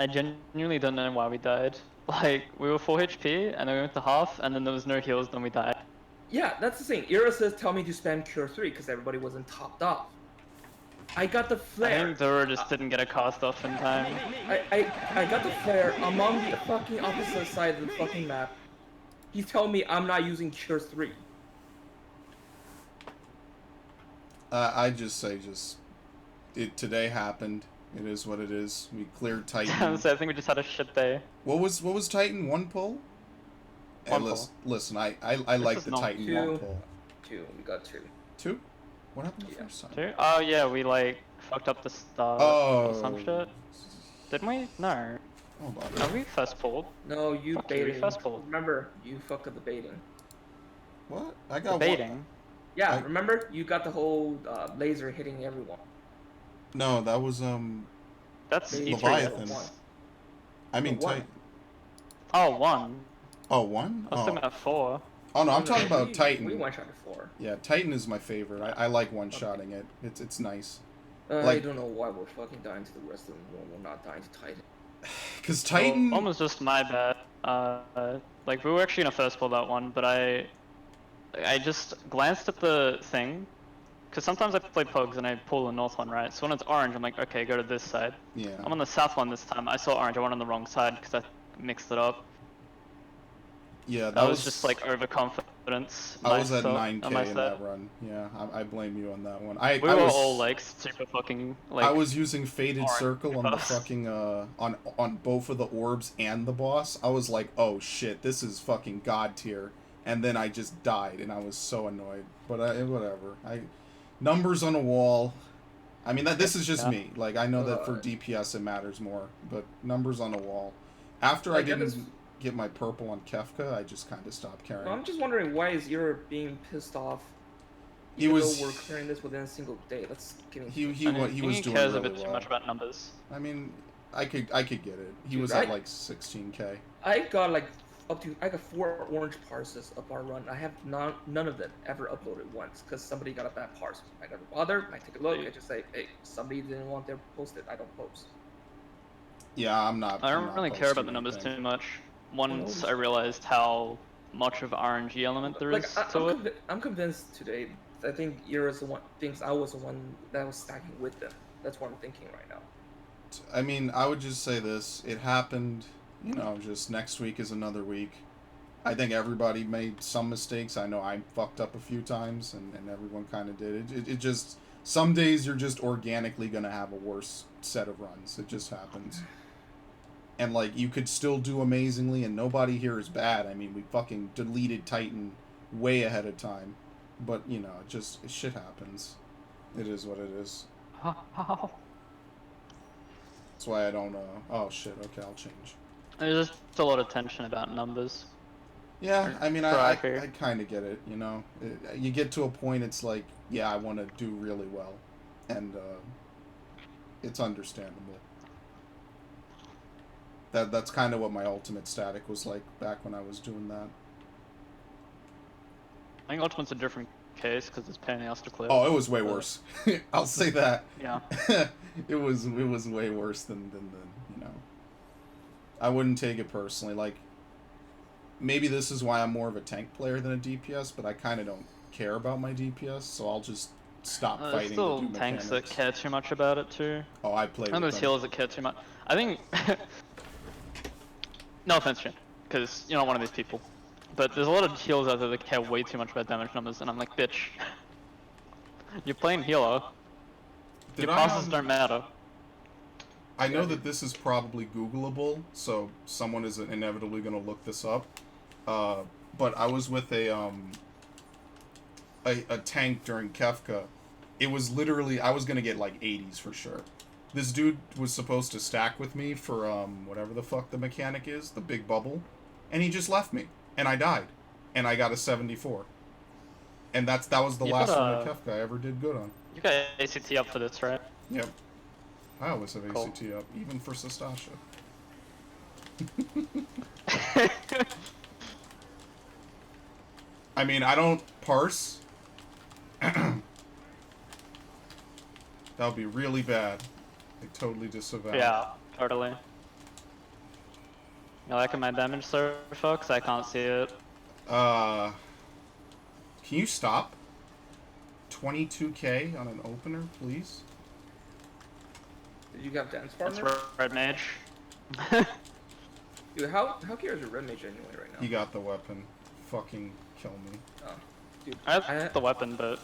I genuinely don't know why we died. Like, we were 4 HP, and then we went to half, and then there was no heals, then we died. Yeah, that's the thing. Ira says tell me to spam Cure 3 because everybody wasn't topped off. I got the I flare. think Zora just didn't get a cast off in time. I got the flare. I'm on the fucking opposite side of the fucking map. He's telling me I'm not using Cure 3. I just say it today happened. It is what it is. We cleared Titan. So I think we just had a shit day. What was Titan? One pull? One Hey, pull. Listen, I like is the not Titan two. one pull. 2. We got 2. 2? What happened the Yeah. first time? Two? Oh yeah, we like fucked up the start or some shit. Didn't we? No. Hold on. Are we first pulled? No, you Fuck you, baiting. first pull. Remember, you fucked up the baiting. What? I got Baiting. Yeah, I- remember? You got the whole laser hitting everyone. No, that was That's Maybe E3. Leviathan. One. I mean No, one. Titan. Oh, 1. Oh, 1? I was talking Oh. about 4. Oh no, I'm No, talking about we Titan. one-shotted 4. Yeah, Titan is my favorite. I like one-shotting it. It's nice. I Like- don't know why we're fucking dying to the rest of them when we're not dying to Titan. Cause Titan. Well, almost just my bad. Like we were actually in a first pull that one, but I just glanced at the thing, because sometimes I play Pogs and I pull the north one, right? So when it's orange, I'm like, okay, go to this side. Yeah. I'm on the south one this time. I saw orange. I went on the wrong side because I mixed it up. Yeah, That was just like overconfidence. I was at myself- 9K on in myself. that run. Yeah, I blame you on that one. I We were was all like super fucking like. I was using Faded orange Circle on the buffs. fucking on both of the orbs and the boss. I was like, oh shit, this is fucking god tier. And then I just died, and I was so annoyed. But whatever. Numbers on a wall. I mean, this is just Yeah. me. Like, I know that for Uh, DPS it matters more, but numbers on a wall. After I Like, that didn't is- get my purple on Kefka, I just kind of stopped caring. I'm just wondering why is Ira being pissed off? He Even was- though we're clearing this within a single day. Let's get into He it. was I think doing he cares really a bit well. too much about numbers. I mean, I could get it. He Dude, was I- at like 16K. I got like I got 4 orange parses of our run. I have none of them ever uploaded once because somebody got a bad parse. I never bother. I take a look. I just say, hey, somebody didn't want their posted. I don't post. Yeah, I'm not. I I'm don't not really care about posting the numbers anything. too much. Once I realized how much of RNG element there is to it. I'm convinced today. I think Ira's the one thinks I was the one that was stacking with them. That's what I'm thinking right now. I mean, I would just say this. It happened, just next week is another week. I think everybody made some mistakes. I know I fucked up a few times, and everyone kind of did. It just, some days you're just organically going to have a worse set of runs. It just happens. And, like, you could still do amazingly, and nobody here is bad. I mean, we fucking deleted Titan way ahead of time. But, shit happens. It is what it is. How? That's why I don't, oh shit, okay, I'll change. There's just a lot of tension about numbers. Yeah, I mean, I Striker. kind of get it, you know? You get to a point, it's like, yeah, I want to do really well. And it's understandable. That's kind of what my ultimate static was like back when I was doing that. I think Ultimate's a different case because it's pain in the ass to clear. Oh, it was way worse. I'll say that. Yeah. it was way worse than you know. I wouldn't take it personally. Like, maybe this is why I'm more of a tank player than a DPS, but I kind of don't care about my DPS, so I'll just stop There's fighting still to do tanks that mechanics. care too much about it too. Oh, I play And with there's them. healers that care too much. I think, no offense, Jim, because you're not one of these people. But there's a lot of healers out there that care way too much about damage numbers, and I'm like, bitch. You're playing healer. Did Your passes don't matter. I know that this is probably Googleable, so someone is inevitably going to look this up. But I was with a tank during Kefka. It was literally, I was going to get like 80s for sure. This dude was supposed to stack with me for whatever the fuck the mechanic is, the big bubble, and he just left me, and I died, and I got a 74. And that was the last one at Kefka I ever did good on. You got ACT up for this, right? Yep. I always have Cool. ACT up, even for Sastasha. I mean, I don't parse. That would be really bad. I totally disavow. Yeah, totally. You liking my damage so far? Cause I can't see it. Can you stop? 22k on an opener, please? Did you have dance That's partner? red mage. Dude, how cares a red mage anyway right now? He got the weapon. Fucking kill me. Oh, dude, I have the weapon, but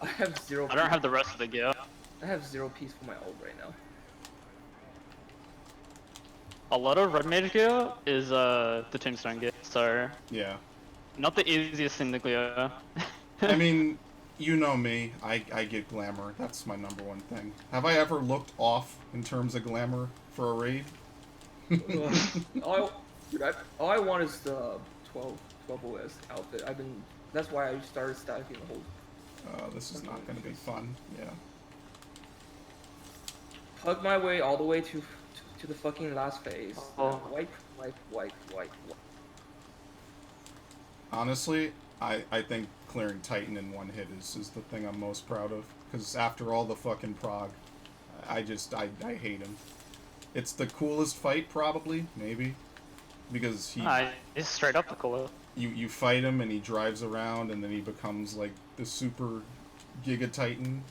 I have zero. I don't have the rest of the gear. I have 0 piece for my ult right now. A lot of red mage gear is the tombstone gear, so Yeah. not the easiest thing to clear. I mean, you know me. I get glamour. That's my number one thing. Have I ever looked off in terms of glamour for a raid? all I want is the 12OS outfit. That's why I started stacking the whole. This is not going to be fun. Yeah. Hug my way all the way to the fucking last phase. Oh. Wipe. Honestly, I think clearing Titan in one hit is the thing I'm most proud of. Because after all the fucking prog, I hate him. It's the coolest fight, probably, maybe. Because He's straight up the cooler. you fight him and he drives around and then he becomes like the super Giga Titan.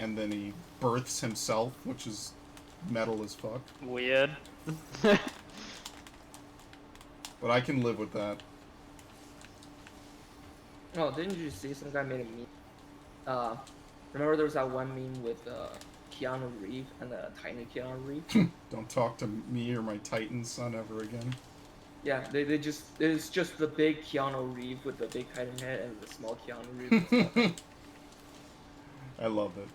And then he births himself, which is metal as fuck. Weird. But I can live with that. Oh, didn't you see some guy made a meme? Remember there was that one meme with Keanu Reeves and the tiny Keanu Reeves? Don't talk to me or my Titan son ever again. Yeah, it's just the big Keanu Reeves with the big Titan head and the small Keanu Reeves. With the small I love it.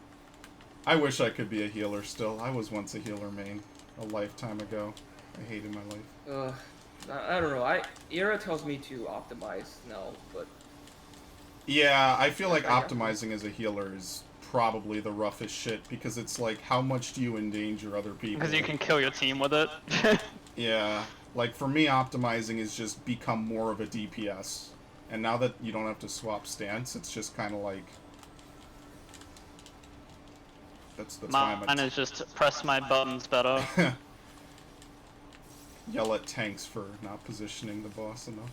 I wish I could be a healer still. I was once a healer main a lifetime ago. I hated my life. I don't know. Era tells me to optimize now, but Yeah, I feel like I got optimizing as a healer is probably the roughest shit because it's like, how much do you endanger other people? Because you can kill your team with it. Yeah, like for me, optimizing is just become more of a DPS. And now that you don't have to swap stance, it's just kind of like... That's why Mine is just press my buttons better. Yell at tanks for not positioning the boss enough.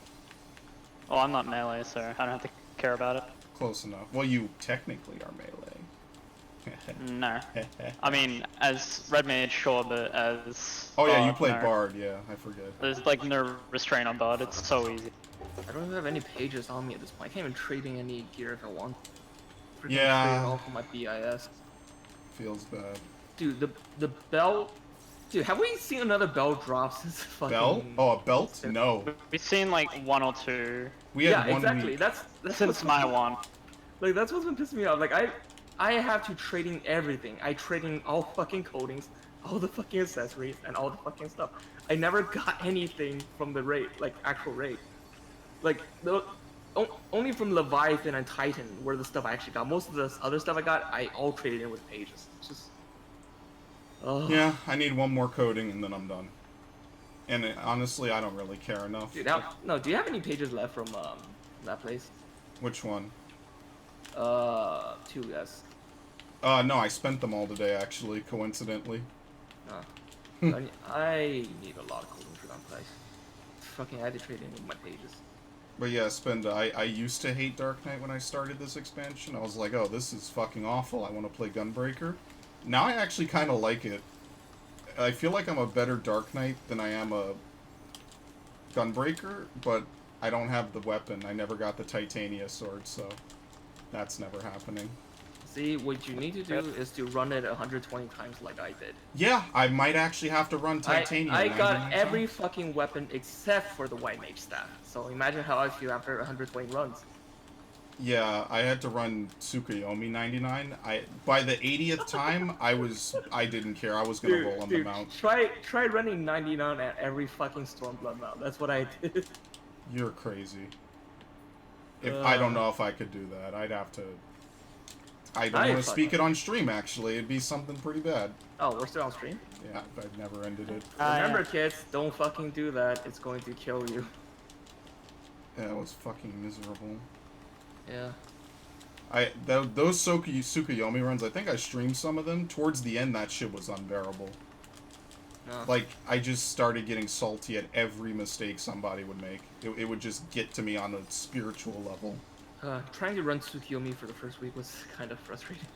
Oh, I'm not melee, so I don't have to care about it. Close enough. Well, you technically are melee. No. I mean, as red mage, sure, but as... Oh yeah, you Bard, play no. Bard, yeah, I forget. There's like no restraint on Bard, it's so easy. I don't even have any pages on me at this point. I can't even trading any gear if I want. Freaking Yeah. trade it all for my BIS. Feels bad. Dude, the belt. Dude, have we seen another belt drop since fucking? Belt? Oh, a belt? No. We've seen like one or two We had Yeah, one exactly. week. That's since what's my fucking- one. Like that's what's been pissing me off. Like I have to trading everything. I trading all fucking coatings, all the fucking accessories, and all the fucking stuff. I never got anything from the raid, like actual raid. Like only from Leviathan and Titan were the stuff I actually got. Most of the other stuff I got, I all traded in with pages. It's just. Yeah, I need one more coding and then I'm done. And honestly, I don't really care enough. Dude, no. Do you have any pages left from that place? Which one? 2S. No, I spent them all today, actually, coincidentally. I need a lot of coding for that place. Fucking, I had to trade in with my pages. But yeah, I used to hate Dark Knight when I started this expansion. I was like, oh, this is fucking awful. I want to play Gunbreaker. Now I actually kind of like it. I feel like I'm a better Dark Knight than I am a Gunbreaker, but I don't have the weapon. I never got the Titania sword, so that's never happening. See, what you need to do is to run it 120 times like I did. Yeah, I might actually have to run Titania. I got every fucking weapon except for the White Mage staff. So imagine how I feel after 120 runs. Yeah, I had to run Tsukuyomi 99. By the 80th time, I didn't care. I was gonna roll on the mount. Try running 99 at every fucking Stormblood mount. That's what I did. You're crazy. I don't know if I could do that. I'd have to. I don't want to speak it on stream, actually. It'd be something pretty bad. Oh, we're still on stream? Yeah, I've never ended it. Remember, kids, don't fucking do that. It's going to kill you. Yeah, it was fucking miserable. Yeah. Those Tsukuyomi runs, I think I streamed some of them. Towards the end, that shit was unbearable. Like, I just started getting salty at every mistake somebody would make. It would just get to me on a spiritual level. Trying to run Tsukuyomi for the first week was kind of frustrating.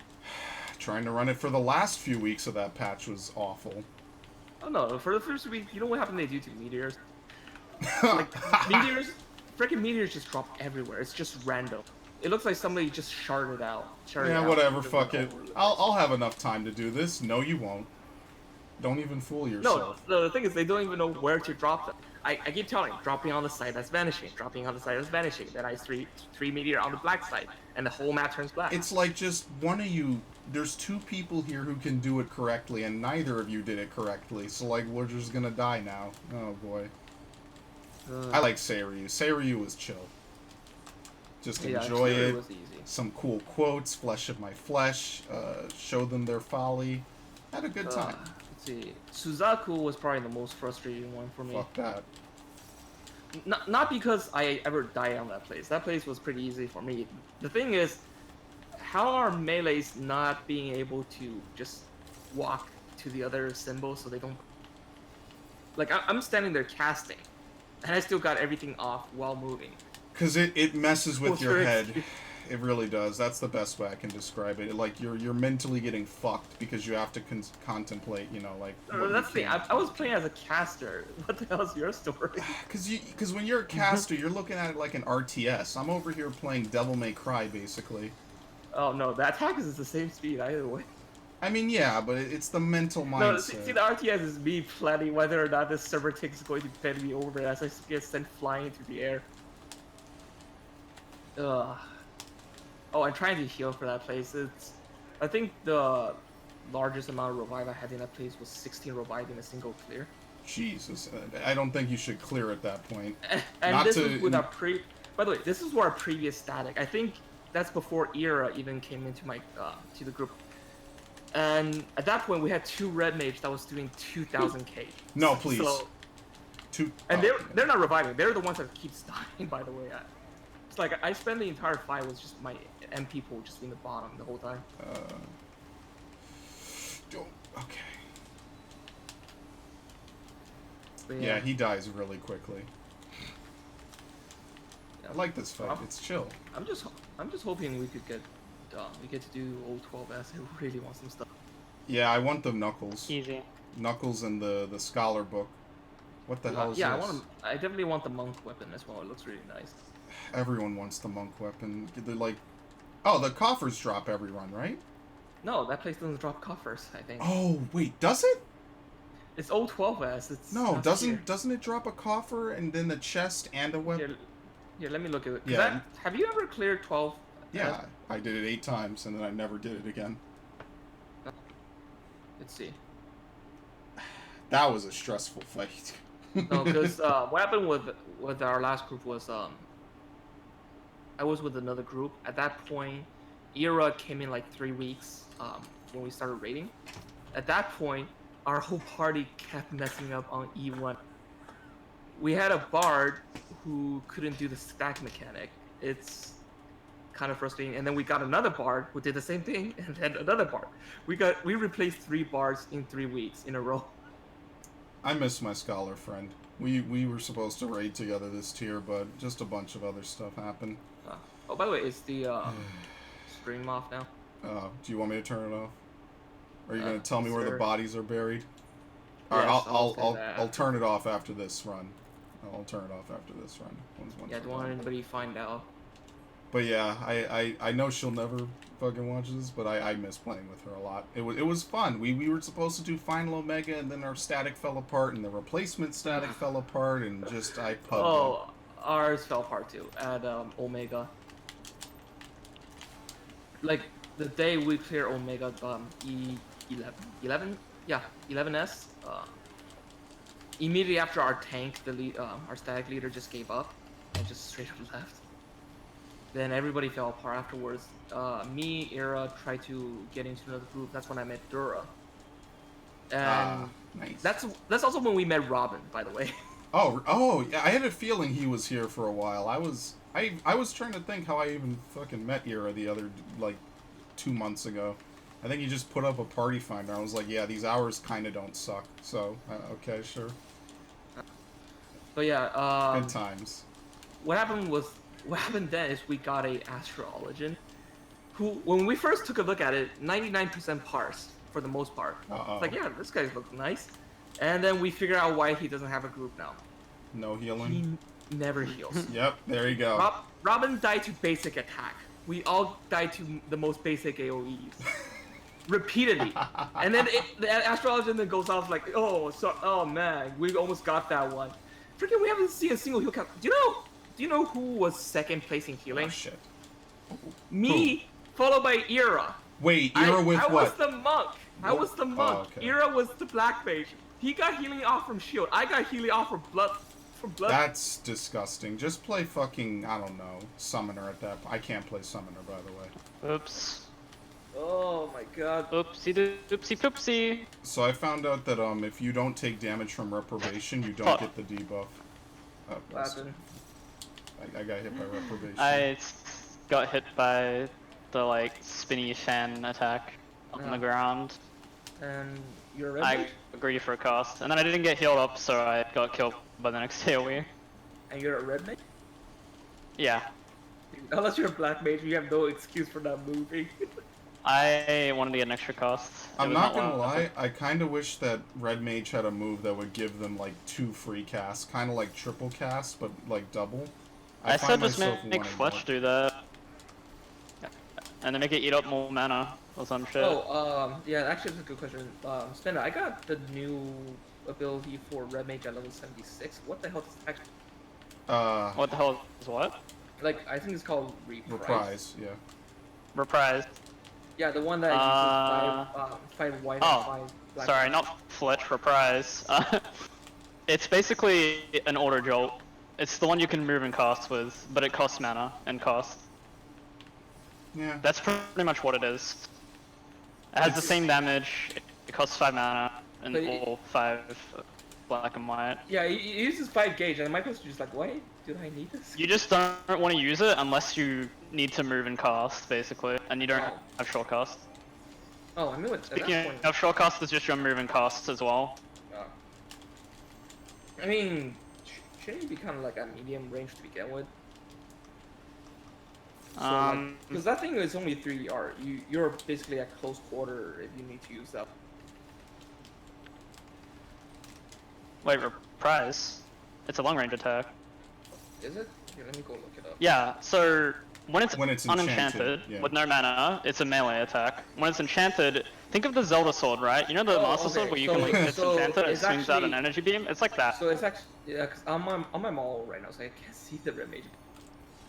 Trying to run it for the last few weeks of that patch was awful. Oh no, for the first week, you know what happened to do to meteors? Like, freaking meteors just drop everywhere. It's just random. It looks like somebody just sharded out. Yeah, whatever, fuck it. I'll have enough time to do this. No, you won't. Don't even fool yourself. No, the thing is, they don't even know where to drop them. I keep telling them, dropping on the side that's vanishing, dropping on the side that's vanishing. Then I three meteor on the black side, and the whole map turns black. It's like just one of you. There's two people here who can do it correctly, and neither of you did it correctly. So like, we're just gonna die now. Oh boy. I like Seiryu. Seiryu was chill. Just enjoy it. Was easy. Some cool quotes, flesh of my flesh. Show them their folly. Had a good time. Let's see. Suzaku was probably the most frustrating one for me. Fuck that. Not because I ever died on that place. That place was pretty easy for me. The thing is, how are melees not being able to just walk to the other symbol so they don't... Like, I'm standing there casting, and I still got everything off while moving. Because it messes with your head. It really does. That's the best way I can describe it. Like, you're mentally getting fucked because you have to contemplate, you know, like... That's the thing. I was playing as a caster. What the hell is your story? Because when you're a caster, you're looking at it like an RTS. I'm over here playing Devil May Cry, basically. Oh, no. The attack is the same speed either way. I mean, yeah, but it's the mental mindset. No, see, the RTS is me planning whether or not this server tick is going to bend me over as I get sent flying into the air. Ugh. Oh, I'm trying to heal for that place. I think the largest amount of revive I had in that place was 16 revive in a single clear. Jesus, I don't think you should clear at that point. And this was with our By the way, this is our previous static. I think that's before Era even came into my to the group. And at that point, we had 2 red mage that was doing 2,000k. No, please. So, and they're not reviving. They're the ones that keep dying. By the way, it's like I spent the entire fight with just my MP pool just in the bottom the whole time. Okay. But yeah, he dies really quickly. Yeah. I like this fight. It's chill. I'm just hoping we could get to do old 12S. I really want some stuff. Yeah, I want the Knuckles. Easy. Knuckles and the Scholar book. What the hell is this? I definitely want the monk weapon as well. It looks really nice. Everyone wants the monk weapon. They're like, oh, the coffers drop every run, right? No, that place doesn't drop coffers, I think. Oh, wait, does it? It's old 12S. It's no, doesn't it drop a coffer and then a chest and a weapon? Yeah, let me look at it. Yeah. Have you ever cleared 12? Yeah, I did it 8 times and then I never did it again. Let's see. That was a stressful fight. No, because what happened with our last group was I was with another group. At that point, Era came in like 3 weeks when we started raiding. At that point, our whole party kept messing up on E1. We had a bard who couldn't do the stack mechanic. It's kind of frustrating. And then we got another bard who did the same thing, and then another bard. We replaced 3 bards in 3 weeks in a row. I miss my scholar friend. We were supposed to raid together this tier, but just a bunch of other stuff happened. Oh, by the way, is the stream off now? Do you want me to turn it off? Are you gonna tell me where the sir. bodies are buried? All right, Yes, I'll turn it off after this run. I'll turn it off after this run. Once Yeah, we're don't want done. anybody to find out. But yeah, I know she'll never fucking watch this, but I miss playing with her a lot. It was fun. We were supposed to do Final Omega, and then our static fell apart, and the replacement static fell apart, and just I pubbed Oh, ours fell apart too at Omega. Like the day we clear Omega E11, yeah, 11S. Immediately after our tank, our static leader just gave up and just straight up left. Then everybody fell apart afterwards. Me, Era tried to get into another group. That's when I met Dura. And nice. that's also when we met Robin, by the way. Oh, yeah, I had a feeling he was here for a while. I was trying to think how I even fucking met Ira the other, like, 2 months ago. I think he just put up a party finder. I was like, yeah, these hours kind of don't suck. So, okay, sure. But yeah, Good times. what happened then is we got a astrologian who, when we first took a look at it, 99% parse for the most part. Uh-oh. It's like, yeah, this guy looks nice. And then we figure out why he doesn't have a group now. No healing? He never heals. Yep, there you go. Robin died to basic attack. We all died to the most basic AoEs. Repeatedly. And then the astrologian then goes off like, oh man, we almost got that one. Freaking, we haven't seen a single heal count. Do you know who was second place in healing? Oh, shit. Me, followed by Ira. Wait, Ira with I what? was the monk. I was the monk. okay. Ira was the black mage. He got healing off from shield. I got healing off from blood. That's disgusting. Just play fucking, I don't know, summoner at that point. I can't play summoner, by the way. Oops. Oh my god. Oopsie doopsie poopsie. So I found out that if you don't take damage from reprobation, you don't get the debuff. Oh, What happened? I got hit by reprobation. I got hit by the like spinny fan attack on the ground. And you're a red I mage? agreed for a cast, and then I didn't get healed up, so I got killed by the next AoE. And you're a red mage? Yeah. Unless you're a black mage, you have no excuse for not moving. I wanted to get an extra cast. I'm not gonna lie, I kind of wish that Red Mage had a move that would give them like 2 free casts, kind of like triple cast, but like double. I find said just myself make wanting Fletch more. do that. And then make it eat up more mana or some shit. Yeah, actually that's a good question. Spinner, I got the new ability for red mage at level 76. What the hell does it actually... What the hell is what? Like, I think it's called Reprise, yeah. Reprise. Yeah, the one that uses 5 white and 5 black. Sorry, not Fletch, Reprise. It's basically an auto jolt. It's the one you can move and cast with, but it costs mana and cost. Yeah. That's pretty much what it is. It has the same damage, it costs 5 mana, and all 5 black and white. Yeah, it uses 5 gauge, and my question is like, why do I need this? You just don't want to use it unless you need to move and cast, basically, and you don't have short cast. Oh, I knew it. Speaking of short cast, is just your move and cast as well. I mean, shouldn't it be kind of like a medium range to begin with? Because that thing is only 3R. You're basically at close quarter if you need to use that. Wait, Reprise? It's a long range attack. Is it? Here, let me go look it up. Yeah, so when it's enchanted, unenchanted yeah. with no mana, it's a melee attack. When it's enchanted, think of the Zelda sword, right? You know the Master Sword where you can like, it's enchanted, it swings out an energy beam? It's like that. So it's actually, yeah, because I'm on my model right now, so I can't see the red mage.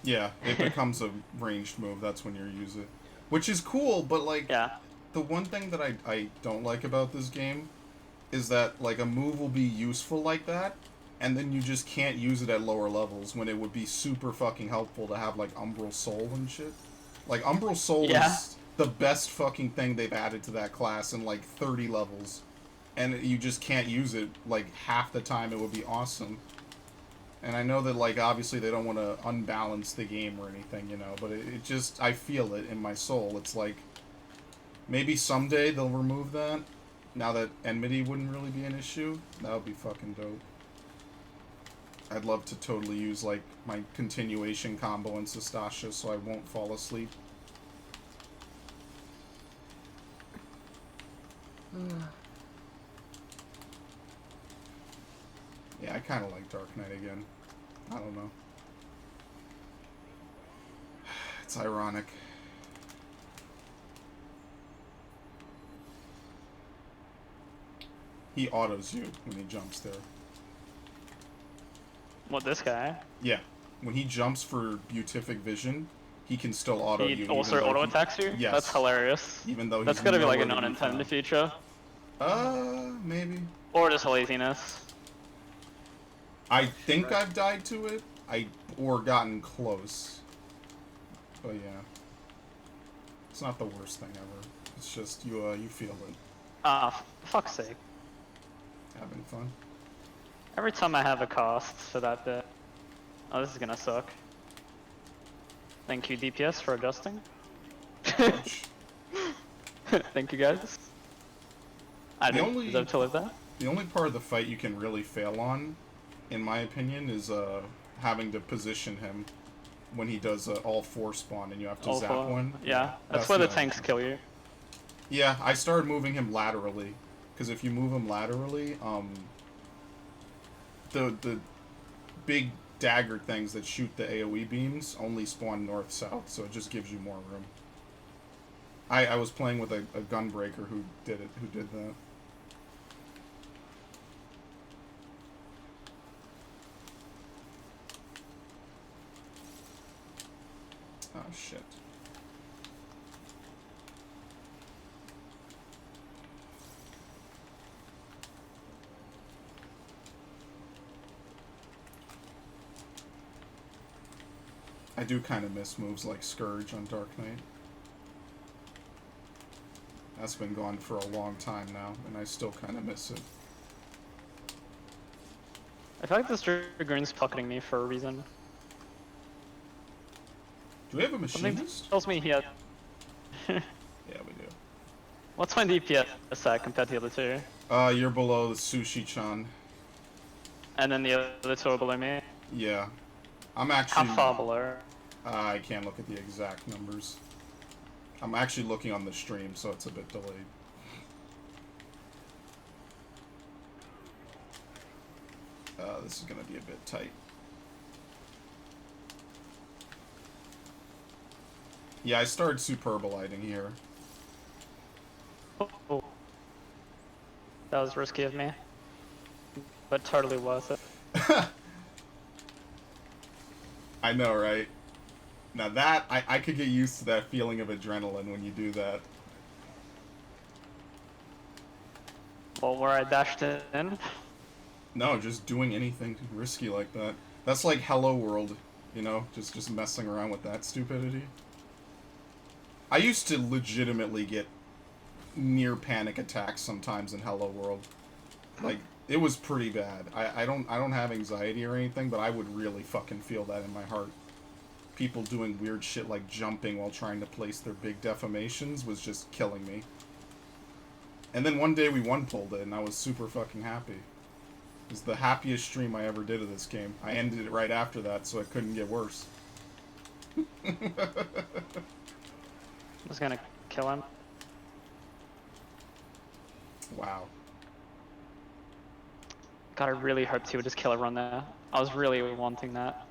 Yeah, it becomes a ranged move, that's when you use it. Which is cool, but like, the one thing that I don't like about this game is that like a move will be useful like that, and then you just can't use it at lower levels when it would be super fucking helpful to have, like, Umbral Soul and shit. Like, Umbral Soul is the best fucking thing they've added to that class in, like, 30 levels. And you just can't use it, like, half the time. It would be awesome. And I know that, like, obviously they don't want to unbalance the game or anything, you know, but it just, I feel it in my soul. It's like, maybe someday they'll remove that, now that enmity wouldn't really be an issue. That would be fucking dope. I'd love to totally use, like, my continuation combo in Sastasha so I won't fall asleep. Yeah, I kind of like Dark Knight again. I don't know. It's ironic. He autos you when he jumps there. What, this guy? Yeah. When he jumps for Beatific Vision, he can still auto you. He also auto-attacks you? Yes. That's hilarious. Even though he's That's gotta be like an nowhere to be unintended found. feature. Maybe. Or just laziness. I think I've died to it. Or gotten close. But yeah. It's not the worst thing ever. It's just, you feel it. Ah, for fuck's sake. Having fun. Every time I have a cost for that bit. Oh, this is gonna suck. Thank you, DPS, for adjusting. Thank you, guys. I didn't deserve to live that. The only part of the fight you can really fail on, in my opinion, is having to position him when he does all four spawn and you have to All zap four. one. Yeah, that's where the tanks kill you. Yeah, I started moving him laterally, because if you move him laterally, the big dagger things that shoot the AoE beams only spawn north-south, so it just gives you more room. I was playing with a gunbreaker who did that. Oh shit. I do kind of miss moves like Scourge on Dark Knight. That's been gone for a long time now, and I still kind of miss it. I feel like this Dragoon's pocketing me for a reason. Do we have a Something machinist? tells me he had... Yeah, we do. What's my DPS at compared to the other two? You're below the Sushi-chan. And then the other two are below me? Yeah. I'm actually... How far below? I can't look at the exact numbers. I'm actually looking on the stream, so it's a bit delayed. This is gonna be a bit tight. Yeah, I started superbolizing here. Oh. That was risky of me. But totally worth it. I know, right? Now that, I could get used to that feeling of adrenaline when you do that. Well, where I dashed in? No, just doing anything risky like that. That's like Hello World, you know? Just messing around with that stupidity. I used to legitimately get near panic attacks sometimes in Hello World. Like, it was pretty bad. I don't have anxiety or anything, but I would really fucking feel that in my heart. People doing weird shit like jumping while trying to place their big deformations was just killing me. And then one day we one-pulled it, and I was super fucking happy. It was the happiest stream I ever did of this game. I ended it right after that, so it couldn't get worse. I was gonna kill him. Wow. God, I really hoped he would just kill everyone there. I was really wanting that.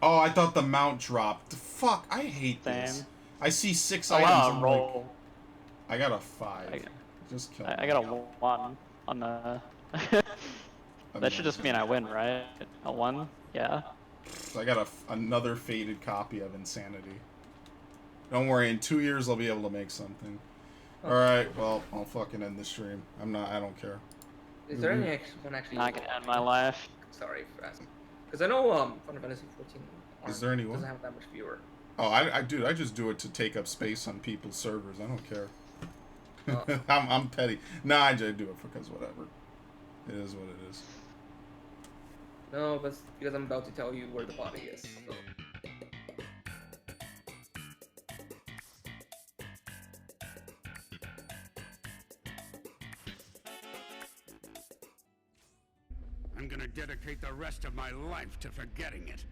Oh, I thought the mount dropped. Fuck, I hate this. Same. I see 6 Oh items. wow, I'm roll. like, I got a 5. Just kill me. I got a 1 on the... That should just mean I win, right? A 1? Yeah. I got another faded copy of Insanity. Don't worry, in 2 years I'll be able to make something. Alright, well, I'll fucking end the stream. I don't care. Is there anyone actually Not gonna end my life. Sorry for asking. Because I know Final Fantasy 14 Is there anyone? doesn't have that much viewer. Oh, I just do it to take up space on people's servers. I don't care. Oh. I'm petty. Nah, I just do it because whatever. It is what it is. No, but it's because I'm about to tell you where the body is. So. I'm gonna dedicate the rest of my life to forgetting it.